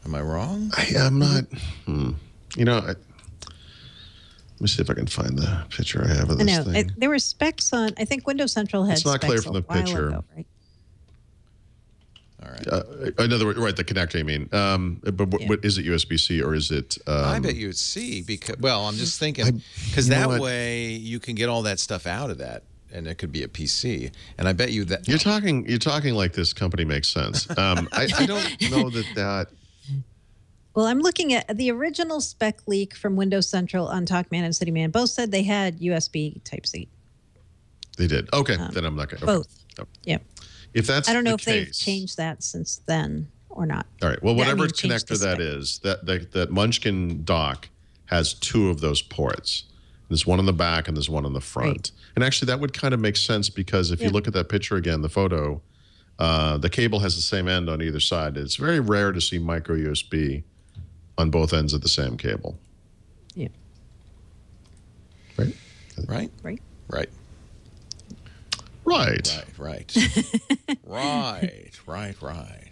Am I wrong? I'm not. Let me see if I can find the picture I have of this thing. There were specs on. I think Windows Central had. It's not specs clear from the picture. Ago, right? All right. In other words, right, the connector, I mean. But is it USB-C or is it... I bet you it's C because, well, I'm just thinking, because that way you can get all that stuff out of that, and it could be a PC. And I bet you that... You're talking like this company makes sense. I don't know that... Well, I'm looking at the original spec leak from Windows Central on TalkMan and CityMan. Both said they had USB Type-C. They did. Okay, then I'm not going to... Both. Yep. If that's I don't know if they've changed that since then or not. All right. Well, whatever connector that is, that Munchkin dock has two of those ports. There's one on the back and there's one on the front. Right. And actually, that would kind of make sense because if you look at that picture again, the photo, the cable has the same end on either side. It's very rare to see micro USB on both ends of the same cable. Yeah. Right? Right. Right. Right. Right. Right.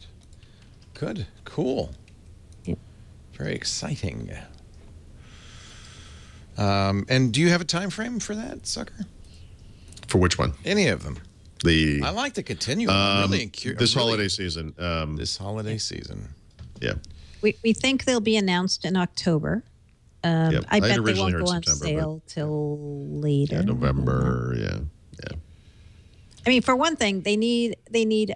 Good. Cool. Yeah. Very exciting. And do you have a time frame for that, sucker? For which one? Any of them. I like to continue. This holiday season. This holiday season. Yeah. We think they'll be announced in October. I bet they won't go on September, sale till later. Yeah, November. Yeah. I mean, for one thing, they need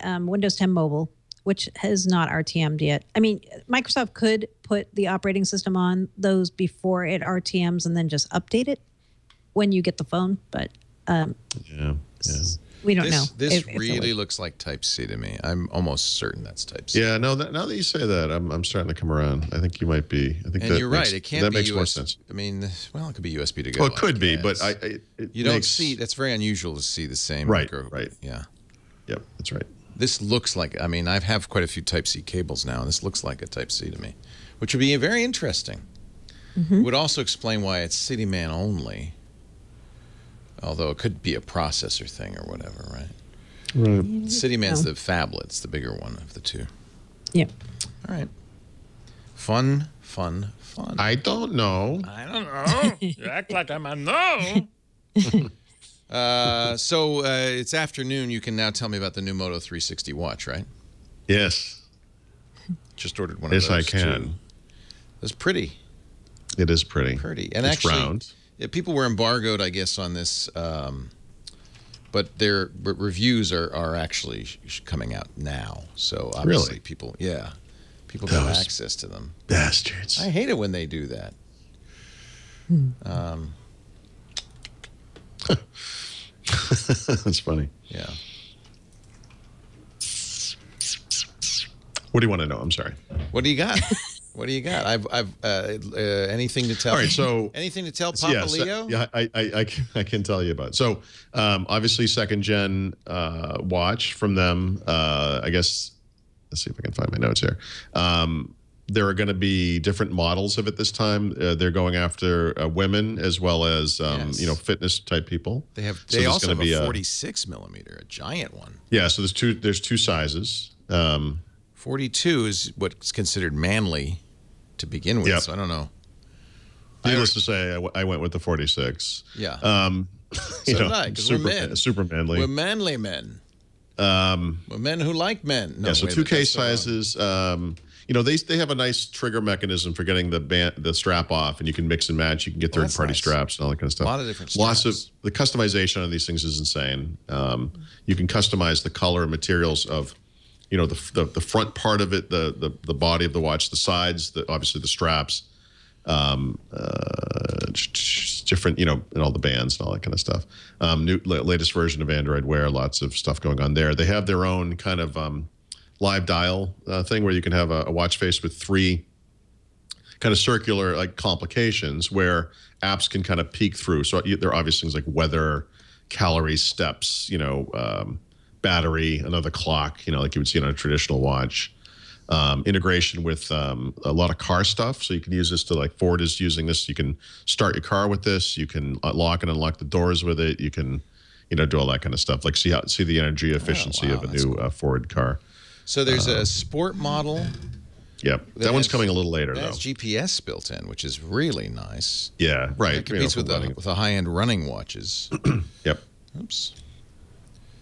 Windows 10 Mobile, which has not RTM'd yet. I mean, Microsoft could put the operating system on those before it RTMs and then just update it when you get the phone, but we don't know. This really looks like Type-C to me. I'm almost certain that's Type-C. Yeah, no. Now that you say that, I'm starting to come around. I think you might be. I think you're right. It can't be makes USB. More sense. I mean, well, it could be USB to go. Well, it could be, but you don't see. That's very unusual to see the same. Right. Yeah. Yep, that's right. This looks like. I mean, I have quite a few Type-C cables now, and this looks like a Type-C to me, which would be very interesting. It would also explain why it's CityMan only. Although it could be a processor thing or whatever, right? Right. CityMan's the phablet. It's the bigger one of the two. Yep. All right. Fun. I don't know. You act like I'm a no. So it's afternoon. You can now tell me about the new Moto 360 watch, right? Yes. Just ordered one of those. Yes, I can. Too. It's pretty. It is pretty. And it's actually, round. People were embargoed, I guess, on this, but their reviews are actually coming out now. So obviously, people got access to them. Bastards! I hate it when they do that. That's funny. Yeah. What do you want to know? I'm sorry. What do you got? What do you got? Anything to tell? All right, so anything to tell Papa Leo? Yeah, I can tell you about it. So obviously second gen watch from them. I guess let's see if I can find my notes here. There are going to be different models of it this time. They're going after women as well as fitness type people. They also have a 46 millimeter, a giant one. Yeah, so there's two sizes. 42 is what's considered manly to begin with. Yep. So I don't know. Needless to say, I went with the 46. Yeah. Super manly. We're manly men. We're men who like men. No, so 2K sizes. They have a nice trigger mechanism for getting the strap off, and you can mix and match. You can get third-party straps and all that kind of stuff. A lot of different straps. The customization on these things is insane. You can customize the color and materials of, the front part of it, the body of the watch, the sides, obviously the straps, different, and all the bands and all that kind of stuff. Latest version of Android Wear, lots of stuff going on there. They have their own kind of live dial thing where you can have a watch face with 3 kind of circular like complications where apps can kind of peek through. So there are obvious things like weather, calories, steps, battery, another clock, like you would see on a traditional watch. Integration with a lot of car stuff. So you can use this to, like Ford is using this. You can start your car with this. You can lock and unlock the doors with it. You can, do all that kind of stuff. Like see the energy efficiency of a new Ford car. So there's a sport model. Yep. That one's coming a little later, though. That's GPS built in, which is really nice. Yeah, right. It competes with the high-end running watches. Yep. Oops.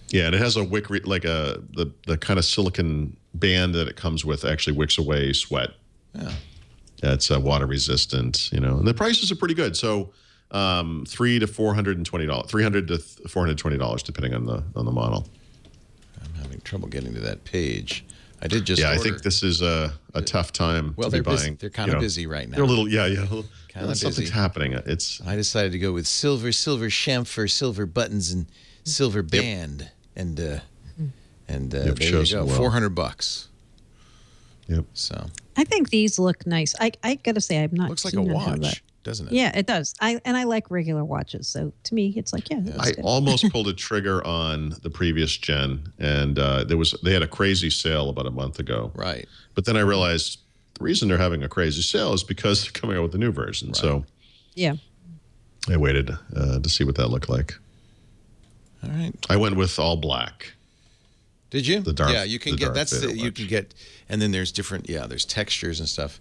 Yeah, and it has a wick, the kind of silicon band that it comes with actually wicks away sweat. Yeah. That's water resistant, and the prices are pretty good. So $300 to $420, depending on the model. I'm having trouble getting to that page. I did just order. I think this is a tough time to be buying. They're kind of busy right now. They're a little, kind of busy. Something's happening. I decided to go with silver chamfer, silver buttons, and silver band, and there you go, $400. Yep. So I think these look nice. I gotta say, I'm not. Looks like a watch, doesn't it? Yeah, it does. I like regular watches, so to me, it's like I almost pulled a trigger on the previous gen, and they had a crazy sale about a month ago. Right. But then I realized the reason they're having a crazy sale is because they're coming out with a new version. Right. So yeah, I waited to see what that looked like. All right. I went with all black. Did you? The dark. Yeah, you can get you can get, and then there's different. Yeah, there's textures and stuff.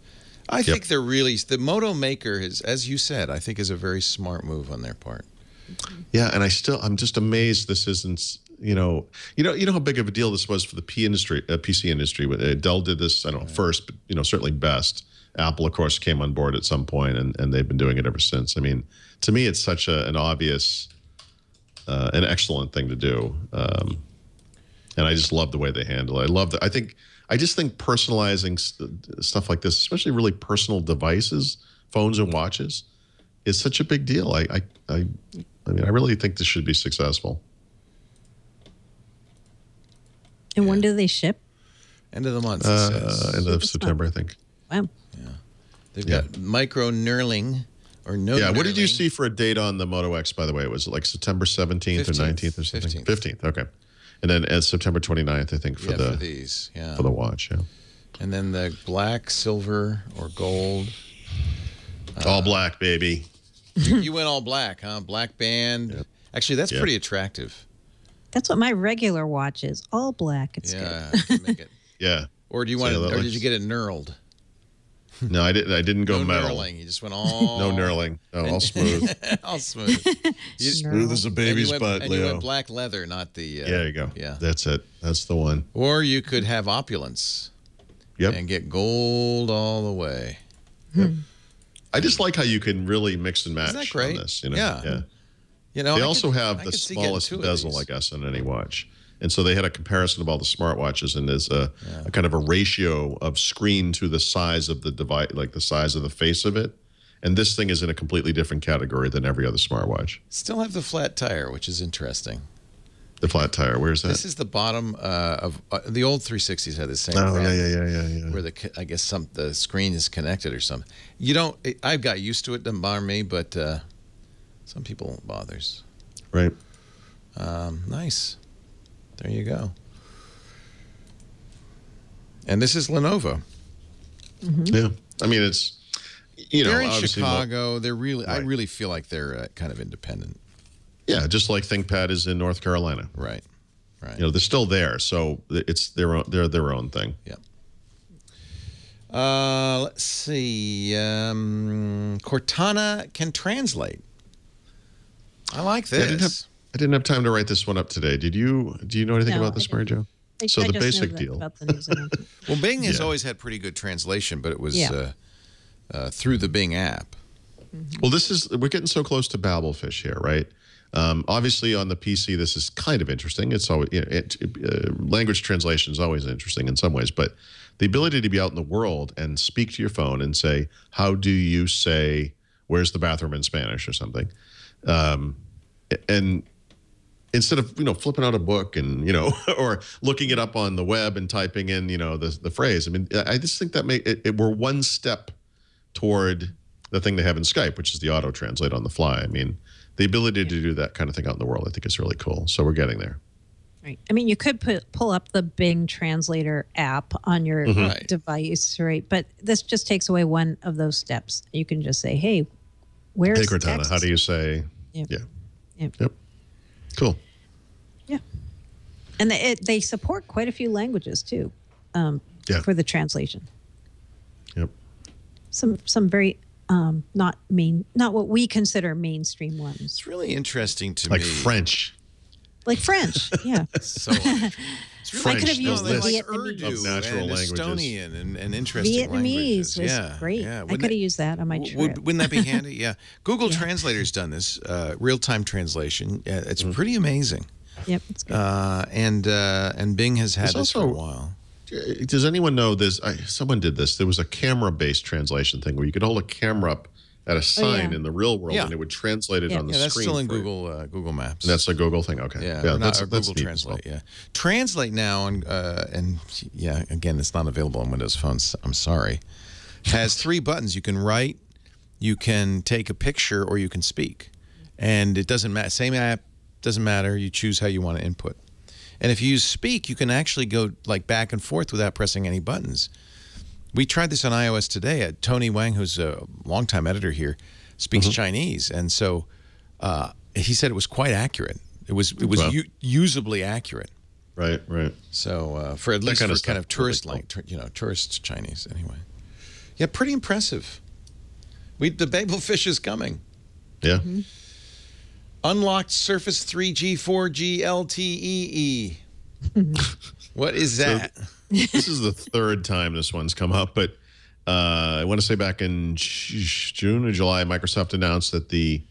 I think they're really, the Moto maker is, as you said, I think is a very smart move on their part. Yeah, and I'm just amazed this isn't, you know how big of a deal this was for the PC industry. Dell did this, I don't know, first, but certainly best. Apple, of course, came on board at some point, and they've been doing it ever since. I mean, to me, it's such an obvious, an excellent thing to do, and I just love the way they handle it. I just think personalizing stuff like this, especially really personal devices, phones and watches, is such a big deal. I mean, I really think this should be successful. And when do they ship? End of the month. End of September, I think. Wow. Yeah. They've got micro knurling or no. Yeah. Knurling. What did you see for a date on the Moto X, by the way? Was it like September 17th or 19th or something? 15th. Okay. And then September 29th, I think, for these, for the watch, yeah. And then the black, silver, or gold. All black, baby. You went all black, huh? Black band. Yep. Actually, that's pretty attractive. That's what my regular watch is. All black. It's good. I can make it. Yeah. Or do you want it, or did you get it knurled? No, I didn't. I didn't go metal. No knurling. You just went all. No knurling. No, all smooth. All smooth. Smooth as a baby's butt, and Leo. you went black leather, not the. There you go. Yeah. That's it. That's the one. Or you could have opulence. Yep. And get gold all the way. Yep. I just like how you can really mix and match. Isn't that great? On this, Yeah. They also have the smallest bezel, I guess, on any watch. And so they had a comparison of all the smartwatches, and there's a kind of a ratio of screen to the size of the device, like the size of the face of it. And this thing is in a completely different category than every other smartwatch. Still have the flat tire, which is interesting. The flat tire. Where's that? This is the bottom of the old 360s had the same. Oh, problem, yeah. Where I guess the screen is connected or something. I've got used to it. Doesn't bother me, but some people it bothers. Right. Nice. There you go. And this is Lenovo. Yeah. I mean, it's, they're in Chicago. They're really. Right. I really feel like they're kind of independent. Yeah, just like ThinkPad is in North Carolina. Right. They're still there, so it's their own thing. Yep. Let's see. Cortana can translate. I like this. I didn't have time to write this one up today. Do you know anything about this, Mary Jo? So the basic deal. About the news announcement. Well, Bing has always had pretty good translation, but it was through the Bing app. Well, we're getting so close to Babelfish here, right? Obviously, on the PC, this is kind of interesting. It's always language translation is always interesting in some ways, but the ability to be out in the world and speak to your phone and say, "How do you say where's the bathroom in Spanish?" or something, and instead of flipping out a book and or looking it up on the web and typing in the phrase. I mean, I just think that we're one step toward the thing they have in Skype, which is the auto translate on the fly. I mean, the ability to do that kind of thing out in the world, I think, is really cool. So we're getting there. Right. I mean, you could pull up the Bing Translator app on your device, right? But this just takes away one of those steps. You can just say, "Hey, where's Hey, Cortana, text?" how do you say?" Yep. Yeah. Yep. Cool. Yeah. And they support quite a few languages too, for the translation. Yep. Some very not what we consider mainstream ones. It's really interesting to me. me. Like French, yeah. So it's I could have used the like Vietnamese. Urdu of natural and languages. Estonian and interesting Vietnamese languages. was great. Yeah. I could have used that on my trip. Wouldn't that be handy? Yeah. Google Translator's done this real-time translation. It's pretty amazing. Yep, it's good. And Bing has had this for a while. Does anyone know this? Someone did this. There was a camera-based translation thing where you could hold a camera up at a sign in the real world and it would translate it on the screen. That's still in Google Maps. And that's a Google thing. Okay. Yeah, that's Google Translate. Yeah, Translate now and again, it's not available on Windows phones. I'm sorry. Has 3 buttons. You can write, you can take a picture, or you can speak, and it doesn't matter. Same app, doesn't matter. You choose how you want to input. And if you use speak, you can actually go like back and forth without pressing any buttons. We tried this on iOS today. Tony Wang, who's a longtime editor here, speaks Chinese, and so he said it was quite accurate. It was usably accurate. Right. So for at least for kind of tourist tourist Chinese anyway. Yeah, pretty impressive. The Babelfish is coming. Yeah. Unlocked Surface 3G, 4G, LTE. What is that? This is the 3rd time this one's come up, but I want to say back in June or July, Microsoft announced that the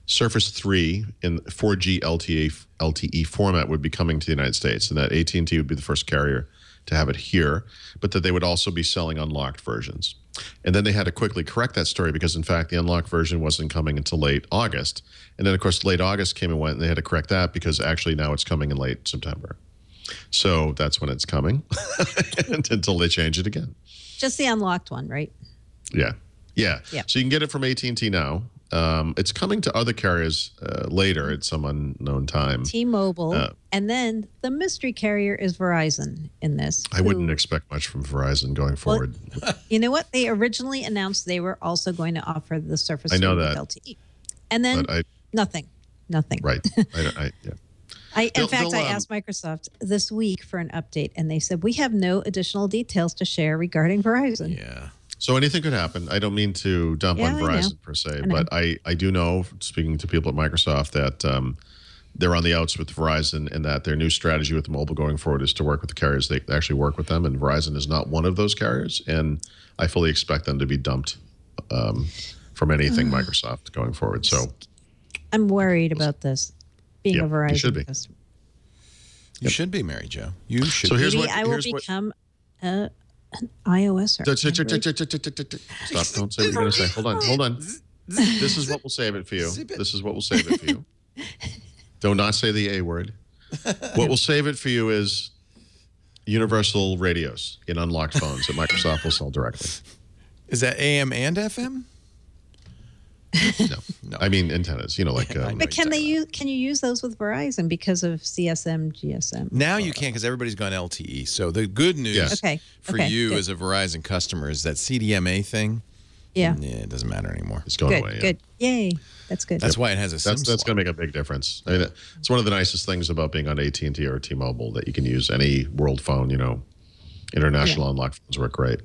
Surface 3 in 4G LTE format would be coming to the United States, and that AT&T would be the first carrier to have it here, but that they would also be selling unlocked versions. And then they had to quickly correct that story because, in fact, the unlocked version wasn't coming until late August. And then, of course, late August came and went, and they had to correct that because actually now it's coming in late September. So that's when it's coming until they change it again. Just the unlocked one, right? Yeah. So you can get it from AT&T now. It's coming to other carriers later at some unknown time. T-Mobile. And then the mystery carrier is Verizon in this. I wouldn't expect much from Verizon going forward. You know what? They originally announced they were also going to offer the Surface 3 with LTE. And then nothing. Right. In fact, I asked Microsoft this week for an update, and they said, we have no additional details to share regarding Verizon. Yeah. So anything could happen. I don't mean to dump on Verizon per se, but I do know, speaking to people at Microsoft, that they're on the outs with Verizon and that their new strategy with mobile going forward is to work with the carriers they actually work with them, and Verizon is not one of those carriers, and I fully expect them to be dumped from anything Microsoft going forward. So I'm worried about this. Being a Verizon customer. You should be, Mary Jo. You should. So maybe I will become an iOS or Stop. Don't say what you're going to say. Hold on. This is what will save it for you. Do not say the A word. What will save it for you is universal radios in unlocked phones that Microsoft will sell directly. Is that AM and FM? No. I mean antennas, like... but can you use those with Verizon because of CSM, GSM? Now you can, because everybody's gone LTE. So the good news for you good. as a Verizon customer is that CDMA thing, it doesn't matter anymore. It's going away. Good. Yay. That's good. That's why it has a SIM That's slot. going to make a big difference. I mean, it's one of the nicest things about being on AT&T or T-Mobile that you can use any world phone, International unlocked phones work great.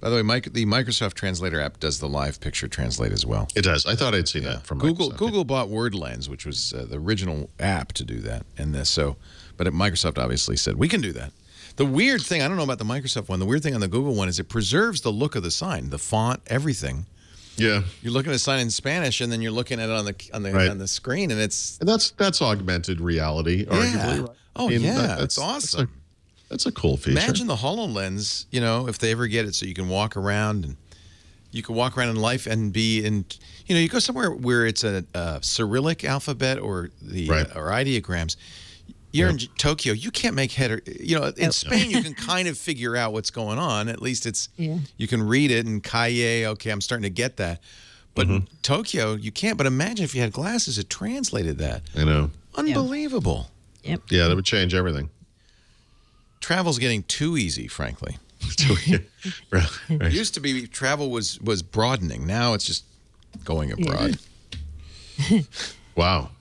By the way, the Microsoft Translator app does the live picture translate as well. It does. I thought I'd seen that from Google. Microsoft. Google bought WordLens, which was the original app to do that. But Microsoft obviously said, we can do that. The weird thing, I don't know about the Microsoft one, the weird thing on the Google one is it preserves the look of the sign, the font, everything. Yeah. You're looking at a sign in Spanish, and then you're looking at it on the screen, and it's... And that's augmented reality, arguably. Right? Oh, that's awesome. That's a cool feature. Imagine the HoloLens, if they ever get it so you can walk around and you can walk around in life and be in, you go somewhere where it's a Cyrillic alphabet or or ideograms. You're in Tokyo, you can't make head or, in Spain you can kind of figure out what's going on. At least it's, you can read it and Kaye, okay, I'm starting to get that. But Tokyo, you can't. But imagine if you had glasses, it translated that. I know. Unbelievable. Yep. Yeah, that would change everything. Travel's getting too easy, frankly. Right. It used to be travel was broadening. Now it's just going abroad. Wow.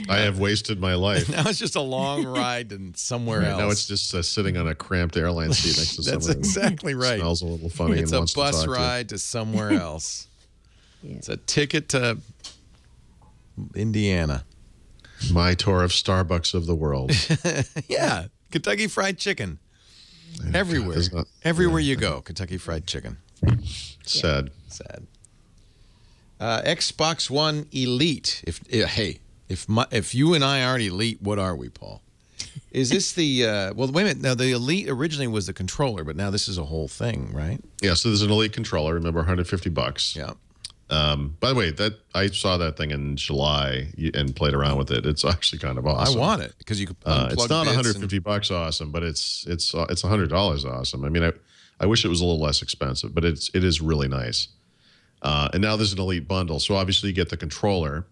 I have wasted my life. Now it's just a long ride and somewhere else. Now it's just sitting on a cramped airline seat next to someone. That's exactly right. Smells a little funny. It's and a wants bus to ride to somewhere else. It's a ticket to Indiana. My tour of Starbucks of the world. Yeah. Kentucky Fried Chicken. Everywhere. Everywhere you go, Kentucky Fried Chicken. Sad. Sad. Xbox One Elite. If you and I aren't elite, what are we, Paul? Is this the well, wait a minute. Now the Elite originally was the controller, but now this is a whole thing, right? Yeah, so there's an Elite controller, remember, $150. Yeah. By the way, I saw that thing in July and played around with it. It's actually kind of awesome. I want it because you could unplug it's not bits $150 awesome, but it's $100 awesome. I mean, I wish it was a little less expensive, but it is really nice. And now there's an Elite bundle. So obviously you get the controller.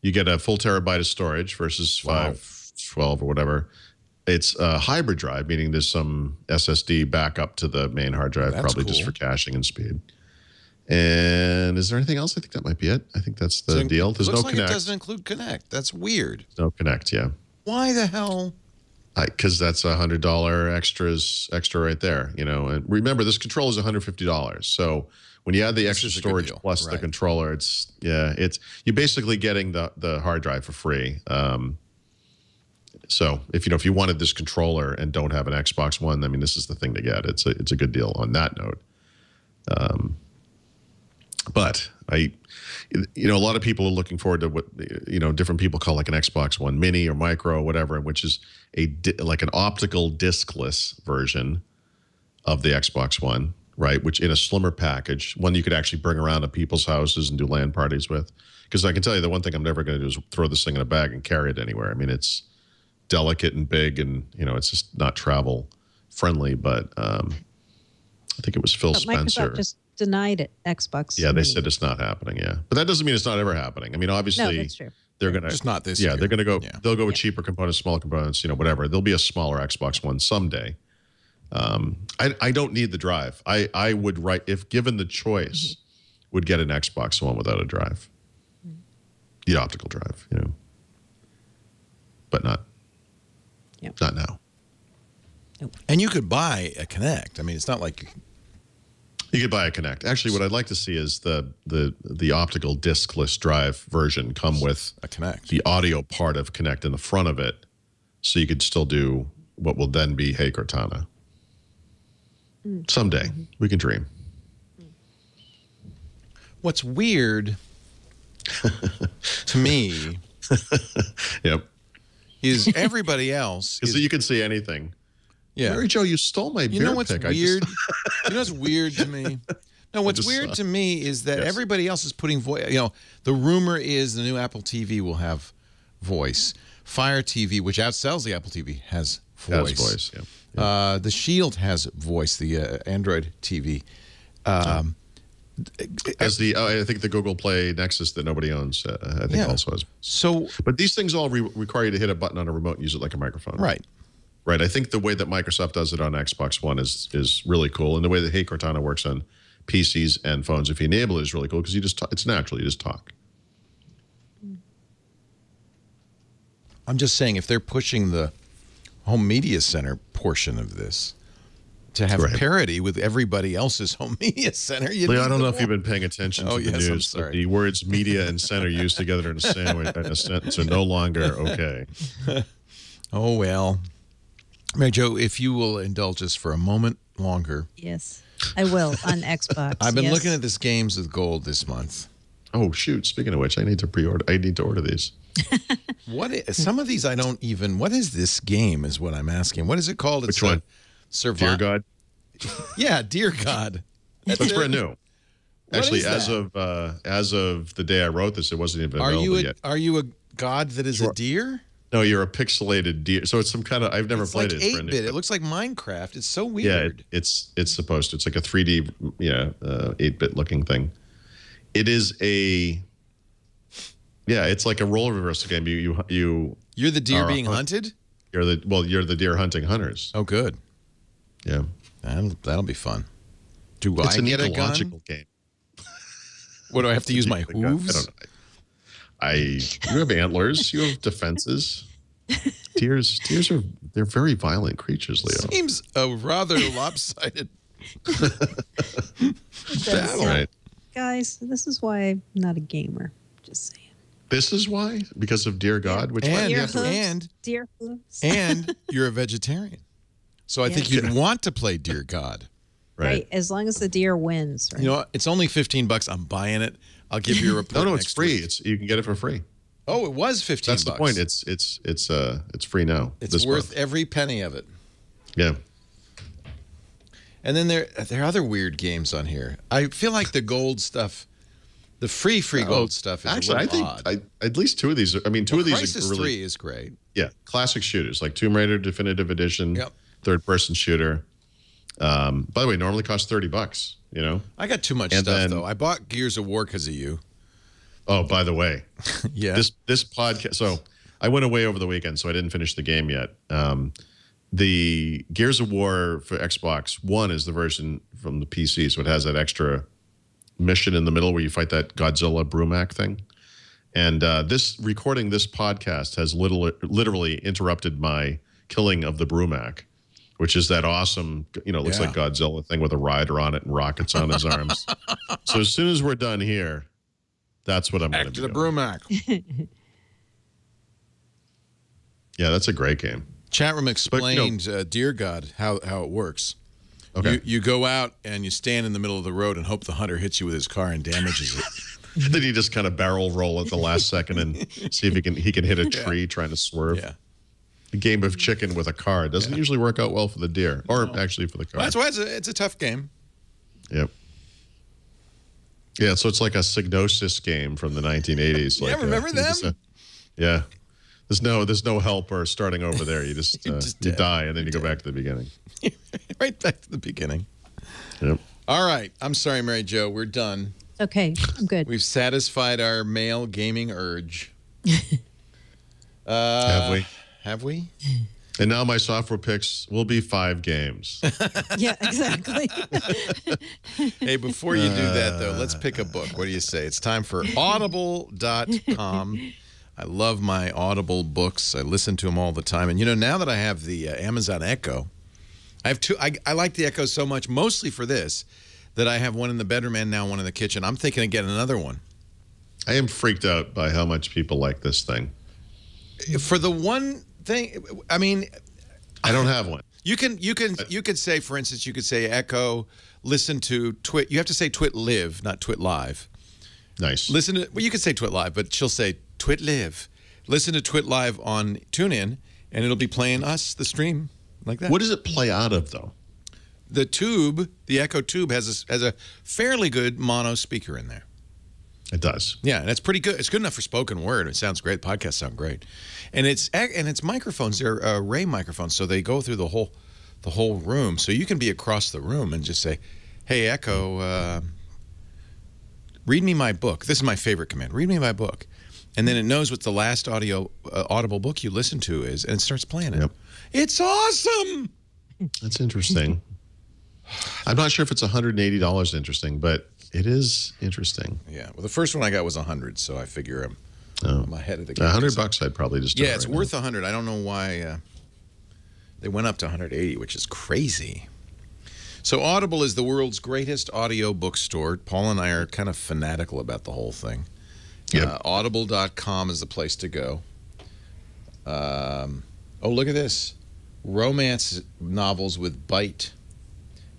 You get a full terabyte of storage versus 512 or whatever. It's a hybrid drive, meaning there's some SSD backup to the main hard drive, probably just for caching and speed. And is there anything else? I think that might be it. I think that's the deal. There's no Connect. It doesn't include Connect. That's weird. No Connect, yeah. Why the hell? Because that's $100 extra right there. And remember, this controller is $150. So when you add the extra storage plus the controller, you're basically getting the hard drive for free. So if you wanted this controller and don't have an Xbox One, I mean, this is the thing to get. It's a good deal on that note. But a lot of people are looking forward to what different people call like an Xbox One Mini or Micro or whatever, which is like an optical discless version of the Xbox One, right? Which in a slimmer package, one you could actually bring around to people's houses and do LAN parties with. Because I can tell you the one thing I'm never going to do is throw this thing in a bag and carry it anywhere. I mean, it's delicate and big, and it's just not travel friendly. But I think it was Phil Spencer. Microsoft just denied it. Xbox. Yeah, they said it's not happening. Yeah, but that doesn't mean it's not ever happening. I mean, obviously, that's true. They're gonna just not this. Yeah, they're gonna go. Yeah. They'll go with cheaper components, smaller components. Whatever. There'll be a smaller Xbox One someday. I don't need the drive. I would if given the choice, would get an Xbox One without a drive. The optical drive, but not now. Nope. And you could buy a Connect. I mean, it's not like you could buy a Connect. Actually, what I'd like to see is the optical discless drive version come with a Connect, the audio part of Connect in the front of it, so you could still do what will then be Hey Cortana. Someday we can dream. What's weird to me, yep, is everybody else. So you can see anything. Yeah, Mary Jo, you stole my beer pick. You know what's weird? You know what's weird to me? No, what's weird to me is that everybody else is putting the rumor is the new Apple TV will have voice. Fire TV, which outsells the Apple TV, has voice. Has voice, yeah. The Shield has voice, the Android TV. As I think the Google Play Nexus that nobody owns, I think also has. So, but these things all require you to hit a button on a remote and use it like a microphone. Right. Right. I think the way that Microsoft does it on Xbox One is really cool, and the way that Hey Cortana works on PCs and phones, if you enable it, is really cool because you just talk, it's natural. You just talk. I'm just saying, if they're pushing the home media center portion of this to have parity with everybody else's home media center, Leo, I don't know if you've been paying attention to the news. I'm sorry. The words media and center used together in a sentence are no longer okay. Oh, well. Mary Jo, if you will indulge us for a moment longer. Yes, I will on Xbox. I've been looking at this Games with Gold this month. Oh, shoot. Speaking of which, I need to pre-order. I need to order these. Some of these I don't even. What is this game? Is what I'm asking. What is it called? Which one? Dear God. Yeah, Dear God. That's brand new. Actually, as that? of the day I wrote this, it wasn't even available yet. Are you a god that is a deer? No, you're a pixelated deer. So it's some kind of. I've never played it. It's like 8-bit. It looks like Minecraft. It's so weird. Yeah, it's supposed to. It's like a 3D, 8-bit looking thing. It is a. Yeah, it's like a role reversal game. You're the deer being hunted. You're the deer hunting hunters. Oh, good. Yeah, that'll be fun. Do it's I get a gun? Game. What do I have to use my hooves? You have antlers. You have defenses. Deers they're very violent creatures, Leo. Seems a rather lopsided battle. Right. Guys, this is why I'm not a gamer. Just saying. This is why? Because of Dear God? Which Deer hooves. And you're a vegetarian. So I think you'd want to play Dear God. Right. As long as the deer wins. Right? You know what? It's only $15. I'm buying it. I'll give you a report. No, it's free. You can get it for free. Oh, it was $15. That's the point. It's free now. It's worth every penny of it. Yeah. And then there are other weird games on here. I feel like the gold stuff, the free gold stuff is actually, a little odd. At least two of these. Two of these Crisis are really 3 is great. Yeah, classic shooters like Tomb Raider Definitive Edition, third-person shooter. By the way, normally costs $30. You know, I got too much stuff though. I bought Gears of War because of you. Oh, by the way, yeah. This podcast. So I went away over the weekend, so I didn't finish the game yet. The Gears of War for Xbox One is the version from the PC, so it has that extra mission in the middle where you fight that Godzilla Brumac thing. And recording this podcast has literally interrupted my killing of the Brumac, which is that awesome, it looks like Godzilla thing with a rider on it and rockets on his arms. So as soon as we're done here, that's what I'm going to do. Back to the Brumac. Yeah, that's a great game. Chat room explained, Dear God, how it works. Okay. You go out and you stand in the middle of the road and hope the hunter hits you with his car and damages it. Then you just kind of barrel roll at the last second and see if he can hit a tree trying to swerve. Yeah. A game of chicken with a car doesn't usually work out well for the deer, or actually for the car. Well, that's why it's a tough game. Yep. Yeah, so it's like a Psygnosis game from the 1980s. Yeah, remember them? Yeah. There's no help or starting over there. You just you die and then you go back to the beginning. Right back to the beginning. Yep. All right. I'm sorry, Mary Jo. We're done. Okay, I'm good. We've satisfied our male gaming urge. Have we? Have we? And now my software picks will be 5 games. Yeah, exactly. Hey, before you do that, though, let's pick a book. What do you say? It's time for Audible.com. I love my Audible books. I listen to them all the time. And, now that I have the Amazon Echo, I have two. I like the Echo so much, mostly for this, that I have one in the bedroom and now one in the kitchen. I'm thinking of getting another one. I am freaked out by how much people like this thing. For the one thing, I mean, I don't have one. You could say, for instance, you could say Echo, listen to Twit. You have to say Twit Live, not Twit Live. Nice. You could say Twit Live, but she'll say Twit Live. Listen to Twit Live on TuneIn, and it'll be playing us, the stream, like that. What does it play out of, though? The tube, the Echo tube, has a fairly good mono speaker in there. It does. Yeah, and it's pretty good. It's good enough for spoken word. It sounds great. Podcasts sound great, and it's microphones. They're array microphones, so they go through the whole room. So you can be across the room and just say, "Hey, Echo, read me my book." This is my favorite command. Read me my book, and then it knows what the last audible book you listened to is, and it starts playing it. Yep. It's awesome. That's interesting. I'm not sure if it's $180 interesting, but it is interesting. Yeah. Well, the first one I got was 100, so I figure I'm ahead of the game. $100 I'd probably just do it's worth 100. I don't know why they went up to 180, which is crazy. So Audible is the world's greatest audio bookstore. Paul and I are kind of fanatical about the whole thing. Yep. Audible.com is the place to go. Oh, look at this. Romance novels with Bite.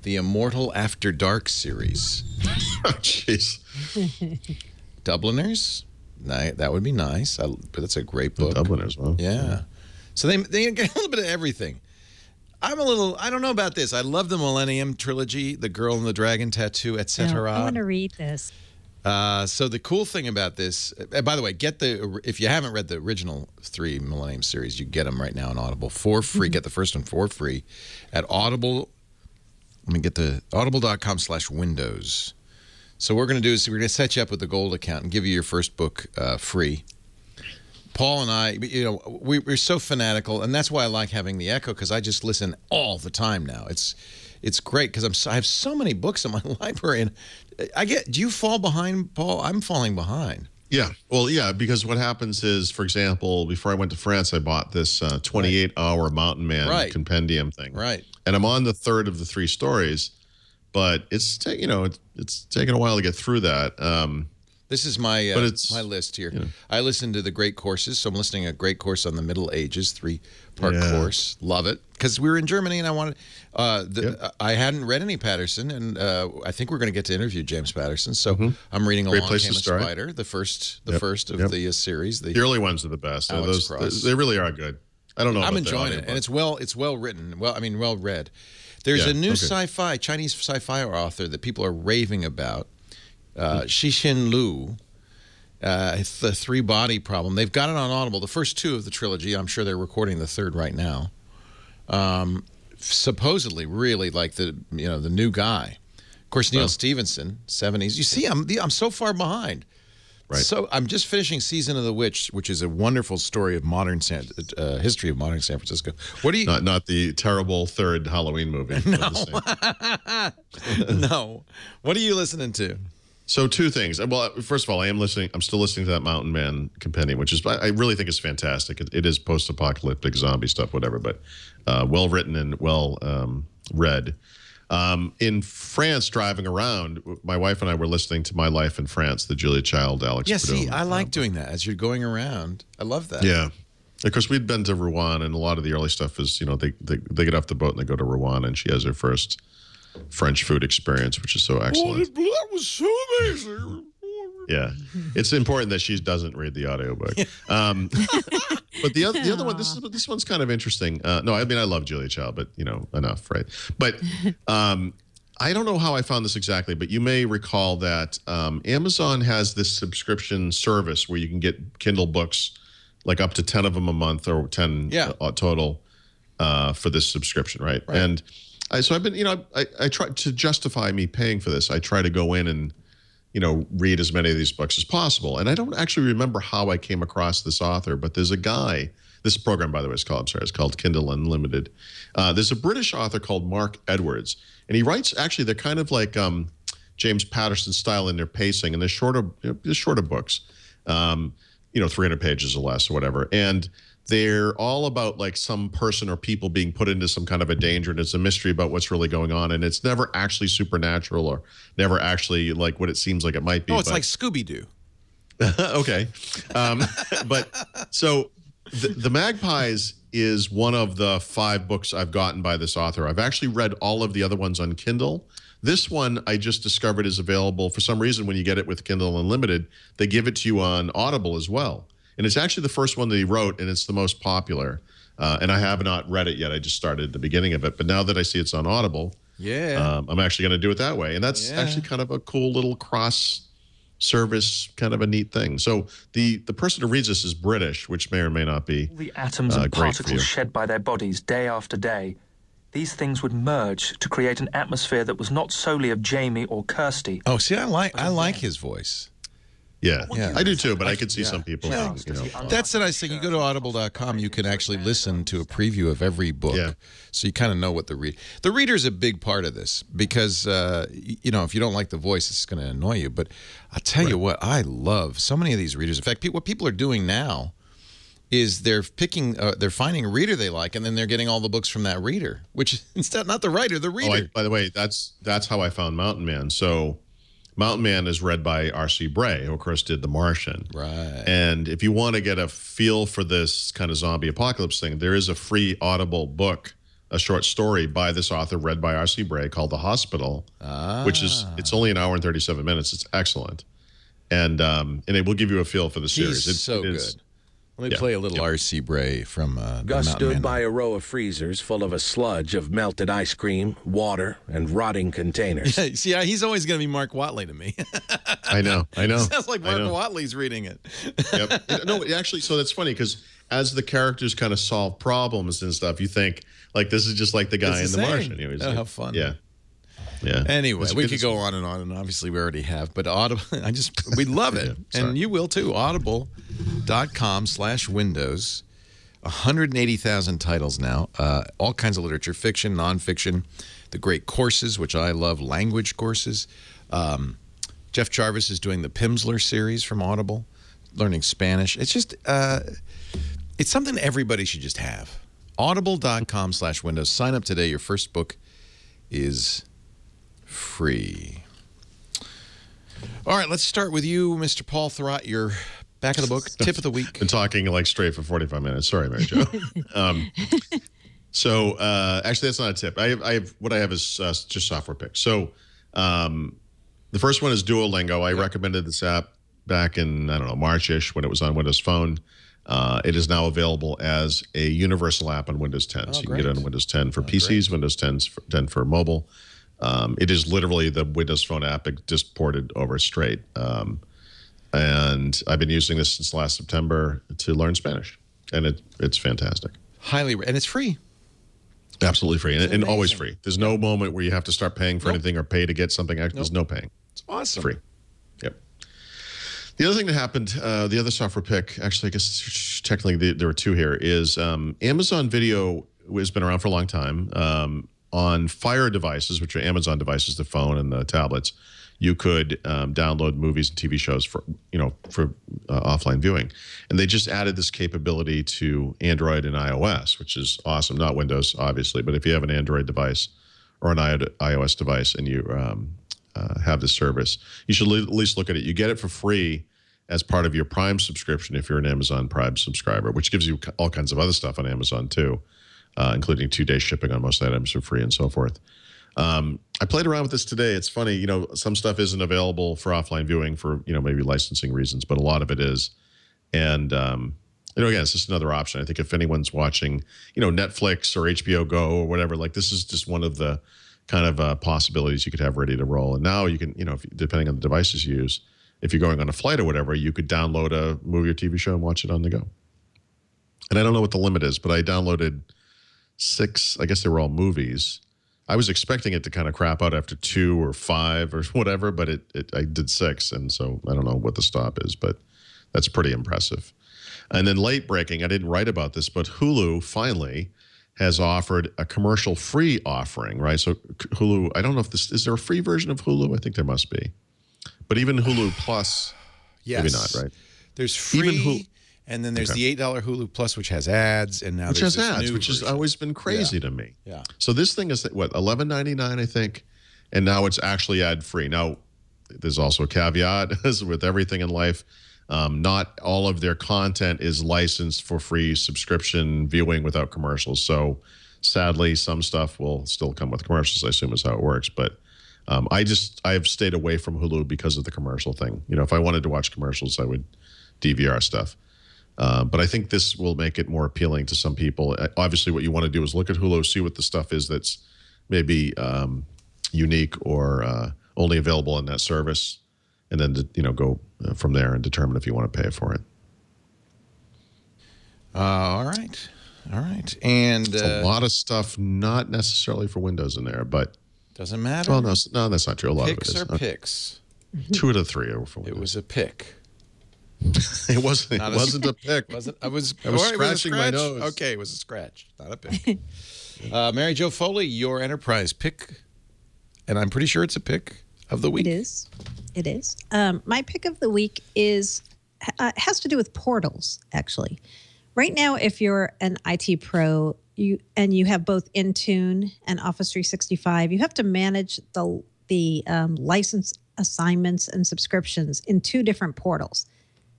The Immortal After Dark series. Oh, jeez. Dubliners? That would be nice. But that's a great book. The Dubliners, well. Yeah. So they get a little bit of everything. I don't know about this. I love the Millennium Trilogy, The Girl and the Dragon Tattoo, etc. I want to read this. So the cool thing about this, by the way, if you haven't read the original 3 Millennium series, you get them right now on Audible for free. Get the first one for free at Audible. Let me get the audible.com/windows. So what we're going to do is we're going to set you up with the gold account and give you your first book free. Paul and I, we're so fanatical, and that's why I like having the Echo, because I just listen all the time now. It's great because I have so many books in my library, and do you fall behind, Paul? I'm falling behind. Yeah. Well, yeah, because what happens is, for example, before I went to France, I bought this 28-hour Mountain Man compendium thing. Right. And I'm on the 3rd of the 3 stories, but it's taken a while to get through that. This is my my list here. I listen to the Great Courses, so I'm listening to a Great Course on the Middle Ages, 3-part course. Love it, because we were in Germany and I wanted. I hadn't read any Patterson, and I think we're going to get to interview James Patterson. So I'm reading Along Came a Spider, the first of the series. The early ones are the best. They really are good. I don't know. I'm enjoying it, and it's well written. Well read. There's a new Chinese sci-fi author that people are raving about. Cixin Liu, it's the 3-body problem. They've got it on Audible. The first 2 of the trilogy. I'm sure they're recording the 3rd right now. Supposedly, really like the new guy. Of course, Neil Stevenson, 70s. You see, I'm so far behind. Right. So I'm just finishing Season of the Witch, which is a wonderful story of history of modern San Francisco. What do you? Not the terrible 3rd Halloween movie. No. No. What are you listening to? So 2 things. Well, first of all, I'm still listening to that Mountain Man compendium, which I really think is fantastic. It is post-apocalyptic zombie stuff, whatever, but well written and well read. In France, driving around, my wife and I were listening to My Life in France, the Julia Child, Alex. Yeah, see, I like doing that as you're going around. I love that. Yeah. Of course, we'd been to Rouen, and a lot of the early stuff is, they get off the boat and they go to Rouen, and she has her first French food experience, which is so excellent. That was so amazing. Yeah. It's important that she doesn't read the audiobook. But the other one, this one's kind of interesting. No, I mean, I love Julia Child, but, enough, right? But I don't know how I found this exactly, but you may recall that Amazon has this subscription service where you can get Kindle books, like up to 10 of them a month or 10 total for this subscription, right? And so I've been, I try to justify me paying for this. I try to go in and, read as many of these books as possible. And I don't actually remember how I came across this author, but there's a guy, this program, by the way, it's called Kindle Unlimited. There's a British author called Mark Edwards, and he writes, actually, they're kind of like James Patterson style in their pacing, and they're shorter books, 300 pages or less or whatever. And they're all about like some person or people being put into some kind of a danger, and it's a mystery about what's really going on, and it's never actually supernatural or never actually like what it seems like it might be. Oh, it's like Scooby-Doo. Okay. But so the Magpies is one of the 5 books I've gotten by this author. I've actually read all of the other ones on Kindle. This one I just discovered is available for some reason. When you get it with Kindle Unlimited, they give it to you on Audible as well. And it's actually the first one that he wrote, and it's the most popular. And I have not read it yet. I just started at the beginning of it. But now that I see it's on Audible, I'm actually going to do it that way. And that's actually kind of a cool little cross service kind of a neat thing. So the person who reads this is British, which may or may not be the atoms and particles shed by their bodies day after day. These things would merge to create an atmosphere that was not solely of Jamie or Kirsty. Oh, see, I like his voice. Yeah, I do too, but I could see some people. Well, that's the nice thing. You go to audible.com, you can actually listen to a preview of every book, so you kind of know what the reader's a big part of this because you know, if you don't like the voice, it's going to annoy you. But I'll tell you what, I love so many of these readers. In fact, what people are doing now is they're finding a reader they like, and then they're getting all the books from that reader, which is instead not the writer, the reader. By the way, that's how I found Mountain Man. So Mountain Man is read by R.C. Bray, who of course did The Martian. Right. And if you want to get a feel for this kind of zombie apocalypse thing, there is a free Audible book, a short story by this author read by R.C. Bray called The Hospital, which it's only an hour and 37 minutes. It's excellent. And it will give you a feel for the series. It's so good. Let me play a little R.C. Bray from Gus Mountain stood Man. by a row of freezers full of a sludge of melted ice cream, water, and rotting containers. See, he's always going to be Mark Watley to me. I know. Sounds like Mark Watley's reading it. Yep. No, actually, so that's funny because as the characters kind of solve problems and stuff, you think, like, this is just like the guy in The Martian. You know, how fun. Yeah. Yeah. Anyway, we could go on, and obviously we already have, but Audible, we love it, and you will too. Audible.com/Windows, 180,000 titles now, all kinds of literature, fiction, nonfiction, the great courses, which I love, language courses. Jeff Jarvis is doing the Pimsleur series from Audible, learning Spanish. It's just, it's something everybody should just have. Audible.com/Windows. Sign up today. Your first book is free. All right, let's start with you, Mr. Paul Thurrott. Your back of the book, tip of the week. Been talking like straight for 45 minutes. Sorry, Mary Jo. So actually, that's not a tip. What I have is just software picks. So the first one is Duolingo. I recommended this app back in, I don't know, March-ish when it was on Windows Phone. It is now available as a universal app on Windows 10. So you can get it on Windows 10 for PCs, Windows 10 for mobile. It is literally the Windows Phone app just ported over straight. And I've been using this since last September to learn Spanish. And it's fantastic. And it's free. Absolutely free. And always free. There's no moment where you have to start paying for anything or pay to get something extra. There's no paying. It's awesome. Free. Yep. The other thing that happened, the other software pick, actually, I guess technically there were two here, is Amazon Video has been around for a long time. On Fire devices, which are Amazon devices, the phone and the tablets, you could download movies and TV shows for offline viewing. And they just added this capability to Android and iOS, which is awesome. Not Windows, obviously, but if you have an Android device or an iOS device and you have this service, you should at least look at it. You get it for free as part of your Prime subscription if you're an Amazon Prime subscriber, which gives you all kinds of other stuff on Amazon too. Including 2-day shipping on most items for free and so forth. I played around with this today. It's funny, some stuff isn't available for offline viewing for, maybe licensing reasons, but a lot of it is. And, again, it's just another option. I think if anyone's watching, Netflix or HBO Go or whatever, like this is just one of the kind of possibilities you could have ready to roll. And now you can, depending on the devices you use, if you're going on a flight or whatever, you could download a movie or TV show and watch it on the go. And I don't know what the limit is, but I downloaded 6, I guess they were all movies. I was expecting it to kind of crap out after 2 or 5 or whatever, but I did 6, and so I don't know what the stop is, but that's pretty impressive. And then late breaking, I didn't write about this, but Hulu finally has offered a commercial-free offering, right? So Hulu, I don't know if is there a free version of Hulu? I think there must be. But even Hulu Plus, maybe not, right? There's free. And then there's the $8 Hulu Plus, which has ads, and now which there's has this ads, new which has always been crazy to me. Yeah. So this thing is what, $11.99, I think, and now it's actually ad free. Now, there's also a caveat, as with everything in life, not all of their content is licensed for free subscription viewing without commercials. So sadly, some stuff will still come with commercials, I assume is how it works. But I've stayed away from Hulu because of the commercial thing. If I wanted to watch commercials, I would DVR stuff. But I think this will make it more appealing to some people. Obviously, what you want to do is look at Hulu, see what the stuff is that's maybe unique or only available in that service, and then go from there and determine if you want to pay for it. All right. And it's a lot of stuff, not necessarily for Windows in there, but doesn't matter. Well, no, that's not true. A lot of it is. Picks. 2 of the 3 are for Windows. It was a pick. It wasn't a pick. I was scratching my nose. Okay, it was a scratch, not a pick. Mary Jo Foley, your enterprise pick, and I'm pretty sure it's a pick of the week. It is. My pick of the week has to do with portals, actually. Right now, if you're an IT pro, you have both Intune and Office 365, you have to manage the license assignments and subscriptions in 2 different portals.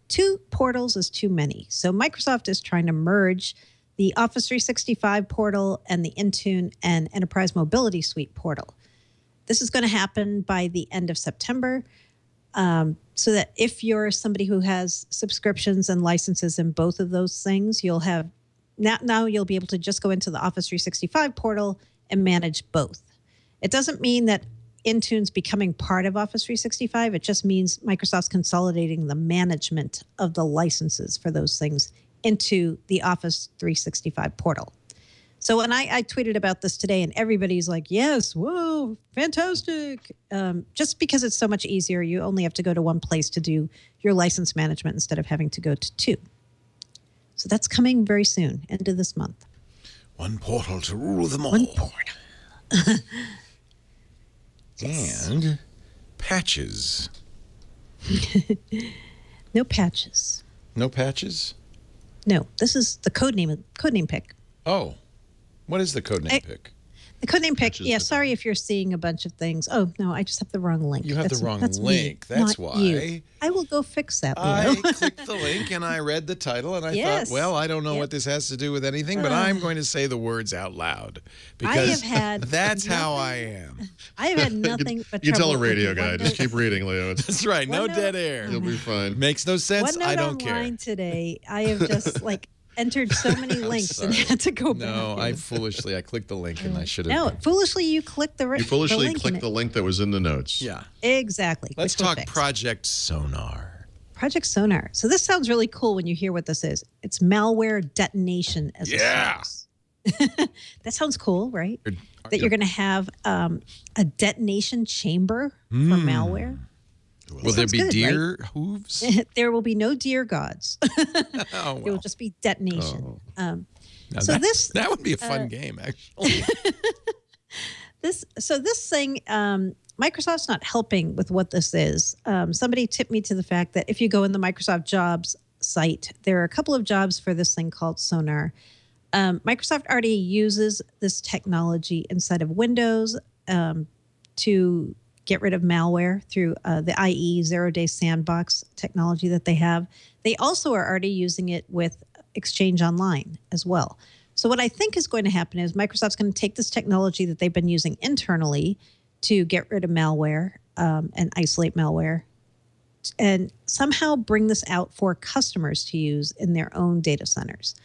2 portals is too many. So Microsoft is trying to merge the Office 365 portal and the Intune and Enterprise Mobility Suite portal. This is going to happen by the end of September, so that if you're somebody who has subscriptions and licenses in both of those things, you'll have now you'll be able to just go into the Office 365 portal and manage both. It doesn't mean that Intune's becoming part of Office 365. It just means Microsoft's consolidating the management of the licenses for those things into the Office 365 portal. So when I tweeted about this today, and everybody's like, yes, whoa, fantastic. Just because it's so much easier, you only have to go to one place to do your license management instead of having to go to 2. So that's coming very soon, end of this month. One portal to rule them all. One portal. And patches. No patches. No patches? No, this is the codename pick. Oh, what is the codename pick? The codename pick, sorry if you're seeing a bunch of things. Oh, no, I just have the wrong link. You have the wrong link. Me, that's why. You. I will go fix that. I clicked the link and I read the title and I thought, well, I don't know what this has to do with anything, but I'm going to say the words out loud because that's how I am. I have had nothing but you trouble. tell a radio guy, just keep reading, Leo. That's right. No dead air. You'll be fine. Makes no sense. I don't care. Online today, I have just entered so many links and had to go back. No, I clicked the link and I should have. No, foolishly you clicked the You foolishly clicked the link that was in the notes. Yeah. Exactly. Let's talk Project Sonar. Project Sonar. So this sounds really cool when you hear what this is. It's malware detonation as a service. That sounds cool, right? That you're going to have a detonation chamber for malware. Will there be deer hooves? There will be no deer gods. There will just be detonation. That would be a fun game, actually. This thing, Microsoft's not helping with what this is. Somebody tipped me to the fact that if you go in the Microsoft Jobs site, there are a couple of jobs for this thing called Sonar. Microsoft already uses this technology inside of Windows to get rid of malware through the IE zero-day sandbox technology that they have. They also are already using it with Exchange Online as well. So what I think is going to happen is Microsoft's going to take this technology that they've been using internally to get rid of malware and isolate malware and somehow bring this out for customers to use in their own data centers.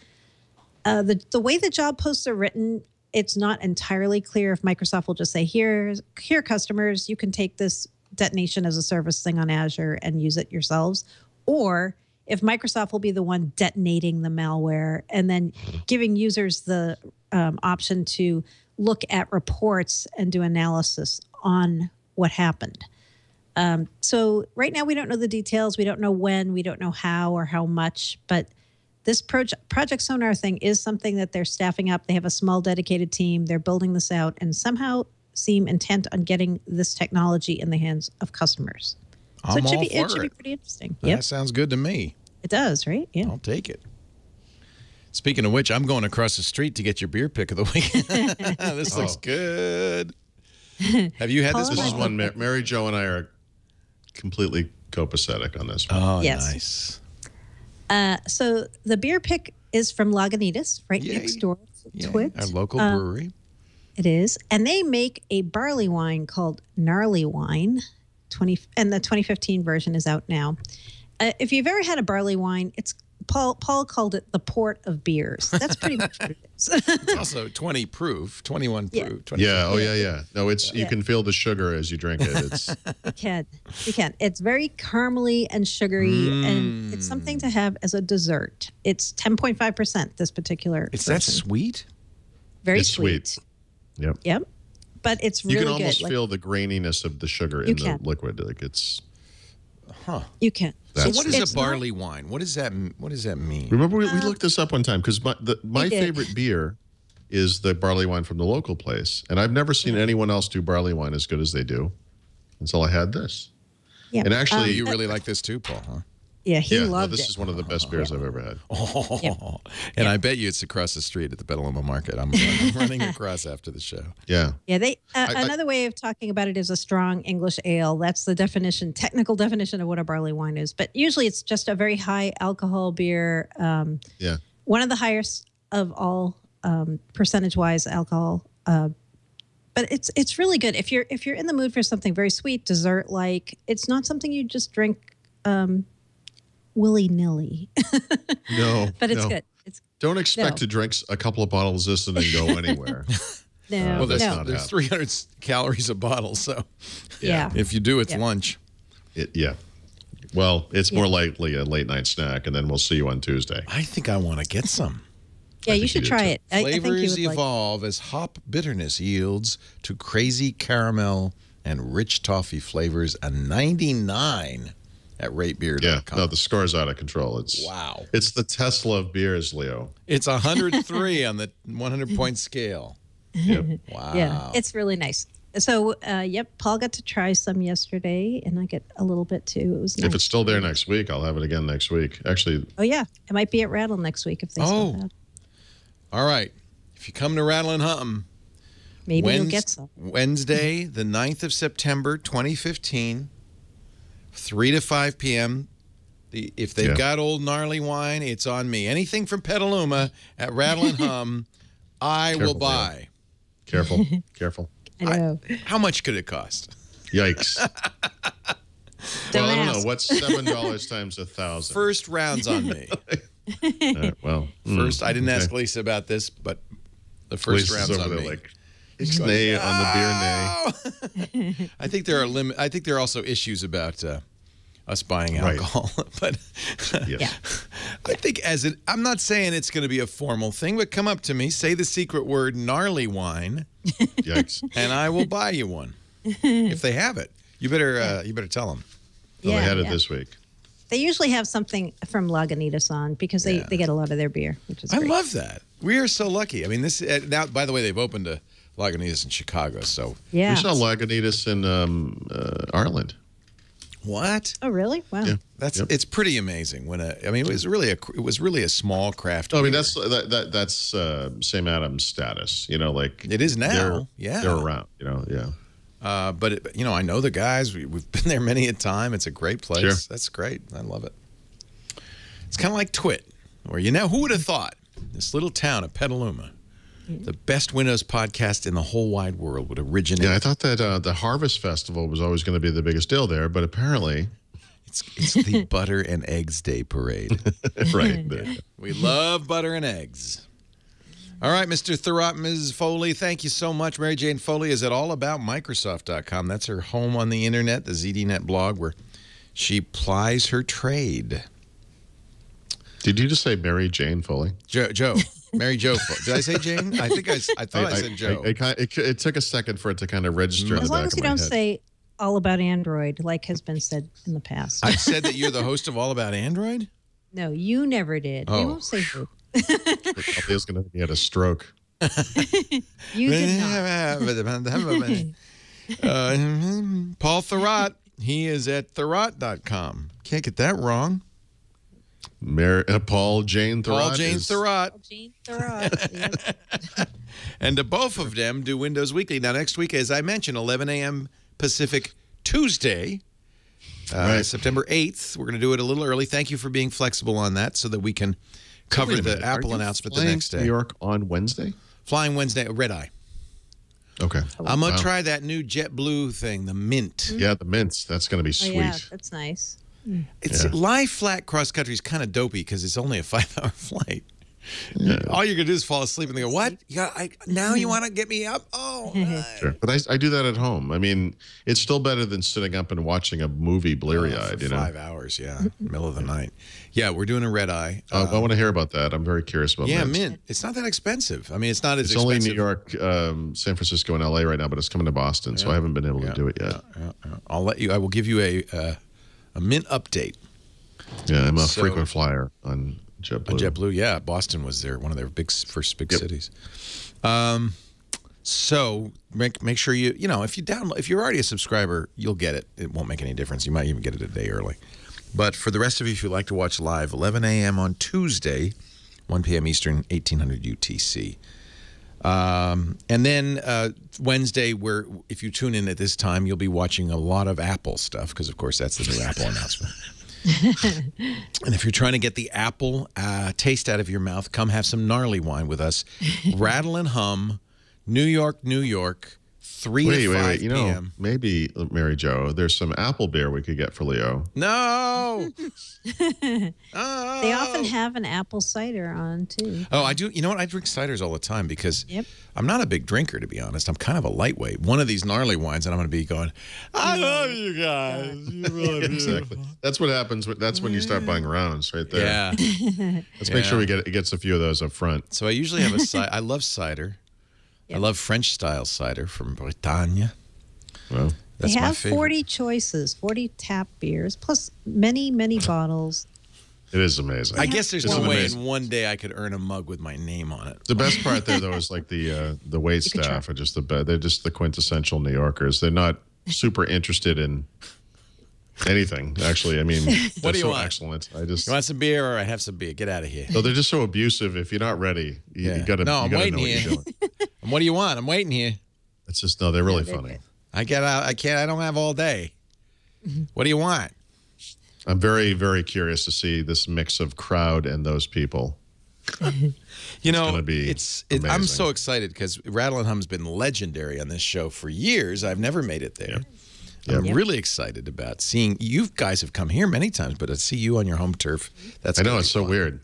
The way the job posts are written, it's not entirely clear if Microsoft will just say, here, customers, you can take this detonation as a service thing on Azure and use it yourselves, or if Microsoft will be the one detonating the malware and then giving users the option to look at reports and do analysis on what happened. So right now we don't know the details. We don't know when, we don't know how or how much, but this Project Sonar thing is something that they're staffing up. They have a small dedicated team. They're building this out and somehow seem intent on getting this technology in the hands of customers. So it should be pretty interesting. That sounds good to me. It does, right? Yeah. I'll take it. Speaking of which, I'm going across the street to get your beer pick of the week. This looks good. Have you had this? This is one Mary Jo and I are completely copacetic on this one. Oh, nice. So the beer pick is from Lagunitas, right next door to Twit. Our local brewery. It is. And they make a barley wine called Gnarly Wine. And the 2015 version is out now. If you've ever had a barley wine, it's Paul called it the port of beers. That's pretty much what it is. It's also 20 proof, 21 Yeah. proof. 20 Yeah. Oh, yeah. No, it's you can feel the sugar as you drink it. It's You can. It's very caramely and sugary, and it's something to have as a dessert. It's 10.5%. This particular. It's that sweet? Very it's sweet. Yep. Yep. But it's really You good. can almost feel the graininess of the sugar in the liquid. Like it's. You can. So what is a barley wine? What does that mean? Remember, we looked this up one time because my favorite beer is the barley wine from the local place, and I've never seen anyone else do barley wine as good as they do until I had this. Yeah. And actually, You really like this too, Paul, huh? Yeah, he loved this it. is one of the best beers I've ever had. And I bet you it's across the street at the Petaluma Market. I'm running across after the show. Yeah. Yeah, another way of talking about it is a strong English ale. That's the technical definition of what a barley wine is. But usually it's just a very high alcohol beer. One of the highest of all percentage-wise alcohol. But it's really good if you're in the mood for something very sweet, dessert-like. It's not something you just drink willy-nilly. No. But it's good. Don't expect to drink a couple of bottles of this and then go anywhere. No. Well, there's 300 calories a bottle, so Yeah. if you do, it's lunch. Well, it's more likely a late night snack, and then we'll see you on Tuesday. I think I want to get some. Yeah, you should try it. I think you Flavors would evolve as hop bitterness yields to crazy caramel and rich toffee flavors. A 99 at ratebeer.com. Yeah, no, the score's out of control. Wow. It's the Tesla of beers, Leo. It's 103 on the 100-point scale. Yep. Wow. Yeah, it's really nice. So, Paul got to try some yesterday, and I get a little bit too. It was nice. If it's still there next week, I'll have it again next week. Actually. Oh, yeah. It might be at Rattle next week if they still have. All right. If you come to Rattle and Hum, maybe you'll get some. Wednesday, the 9th of September, 2015, 3 to 5 p.m. If they've got old gnarly wine, it's on me. Anything from Petaluma at Rattle and Hum, I will buy. Careful. Careful. I know. How much could it cost? Yikes. Well, I don't know. ask. What's $7 times 1,000? First round's on me. First, I didn't ask Lisa about this, but the first Lisa's round's over on there me. like, nay on the beer nay. I think there are I think there are also issues about us buying alcohol, but I think I'm not saying it's going to be a formal thing, but come up to me, say the secret word gnarly wine, Yikes. and I will buy you one if they have it. You better tell them. Well, they had it this week. They usually have something from Lagunitas on because they get a lot of their beer, which is great. I love that. We are so lucky. I mean, this now. By the way, they've opened a Lagunitas in Chicago, so Yeah. We saw Lagunitas in Ireland. what? Oh, really? Wow. Yeah. It's pretty amazing when it was really a small craft. I mean, beer. that's Sam Adams status. You know, like It is now. they're around. You know, But I know the guys. We've been there many a time. It's a great place. Sure. That's great. I love it. It's kind of like Twit, where who would have thought this little town of Petaluma, the best Windows podcast in the whole wide world, would originate. Yeah, I thought that the Harvest Festival was always going to be the biggest deal there, but apparently, It's the Butter and Eggs Day Parade. right. We love butter and eggs. All right, Mr. Thurrott, Ms. Foley, thank you so much. Mary Jane Foley is at allaboutmicrosoft.com. That's her home on the internet, the ZDNet blog, where she plies her trade. Did you just say Mary Jane Foley? Joe. Mary Jo Foley. Did I say Jane? I think I thought I said Joe. It took a second for it to kind of register in As the long back as of you my don't head. say all about Android, like has been said in the past. I've said that you're the host of All About Android? No, you never did. We Oh. won't say who. He's going to get a stroke. You did not. Paul Thurrott. He is at Thurrott.com. Can't get that wrong. Paul Jane Thurrott. Paul Jane Thurrott. Gene Thurrott. Yes. And both of them do Windows Weekly. Now, next week, as I mentioned, 11 a.m. Pacific Tuesday, September 8th. We're going to do it a little early. Thank you for being flexible on that so that we can cover Wait a the minute. Apple Are you announcement the flying next to day. New York on Wednesday? Flying Wednesday, red eye. Okay. I'm going to Wow. try that new JetBlue thing, the Mint. Yeah, the mints. That's going to be Oh, sweet. yeah, that's nice. Lie flat cross country is kind of dopey because it's only a 5-hour flight. Yeah. All you're gonna do is fall asleep and they go, "What? Now you want to get me up?" Oh, sure. But I do that at home. I mean, it's still better than sitting up and watching a movie bleary-eyed. 5 hours, middle of the night. Yeah, we're doing a red eye. I want to hear about that. I'm very curious about. Yeah, Mint. It's not that expensive. I mean, it's not as expensive. It's only New York, San Francisco, and LA right now, but it's coming to Boston, so I haven't been able to do it yet. I'll let you. I will give you a Mint update. Yeah, I'm a frequent flyer on JetBlue. On JetBlue, yeah. Boston was one of their first big cities. So make sure you if you're already a subscriber, you'll get it. It won't make any difference. You might even get it a day early. But for the rest of you, if you'd like to watch live, 11 a.m. on Tuesday, 1 p.m. Eastern, 1800 UTC. And then Wednesday, where if you tune in at this time, you'll be watching a lot of Apple stuff because, of course, that's the new Apple announcement. And if you're trying to get the Apple taste out of your mouth, come have some gnarly wine with us. Rattle and Hum, New York, New York, 3 to 5 p.m. Maybe, Mary Jo, there's some apple beer we could get for Leo. No! They often have an apple cider on, too. Oh, I do. You know what? I drink ciders all the time because I'm not a big drinker, to be honest. I'm kind of a lightweight. One of these gnarly wines, and I'm going to be going, I love you guys. You're really exactly. That's what happens. That's when you start buying rounds right there. Yeah. Let's make sure it gets a few of those up front. So I usually have a cider. I love cider. I love French-style cider from Bretagne. Well, they have 40 choices, 40 tap beers, plus many, many bottles. It is amazing. I guess there's no way in one day I could earn a mug with my name on it. The best part there, though, is like the wait staff are just they're just the quintessential New Yorkers. They're not super interested in anything, actually. I mean, what do you want? Excellent. You want some beer? All right, have some beer. Get out of here. So they're just so abusive. If you're not ready, you got to know what you're doing. And what do you want? I'm waiting here. It's just they're really funny. I get out. I can't. I don't have all day. What do you want? I'm very, very curious to see this mix of crowd and those people. You know, it's I'm so excited because Rattle and Hum's been legendary on this show for years. I've never made it there. I'm really excited about seeing you guys have come here many times, but to see you on your home turf, I know it's so weird.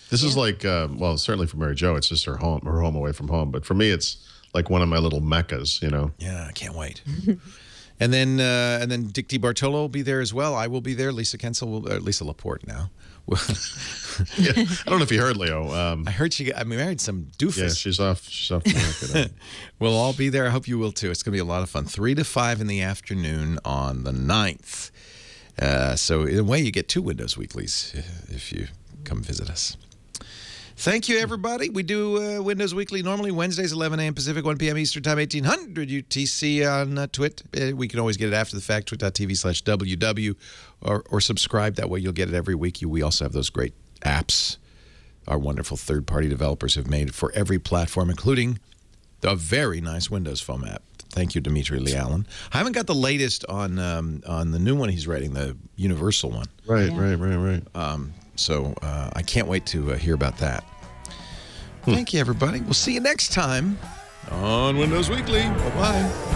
This is like, well, certainly for Mary Jo, it's just her home away from home. But for me, it's like one of my little meccas, you know. Yeah, I can't wait. And then Dick DiBartolo will be there as well. I will be there. Lisa Kensel Lisa Laporte now. I don't know if you heard, Leo. I heard she married some doofus. Yeah, she's off the market. We'll all be there. I hope you will too. It's going to be a lot of fun. 3 to 5 in the afternoon on the 9th. So in a way, you get 2 Windows Weeklies if you come visit us. Thank you, everybody. We do Windows Weekly normally Wednesdays, 11 a.m. Pacific, 1 p.m. Eastern Time, 1800 UTC on Twit. We can always get it after the fact, twit.tv/WW, or subscribe. That way you'll get it every week. We also have those great apps our wonderful third-party developers have made for every platform, including the very nice Windows Phone app. Thank you, Dimitri Lee Allen. I haven't got the latest on the new one he's writing, the Universal one. Right. So I can't wait to hear about that. Thank you, everybody. We'll see you next time on Windows Weekly. Bye-bye.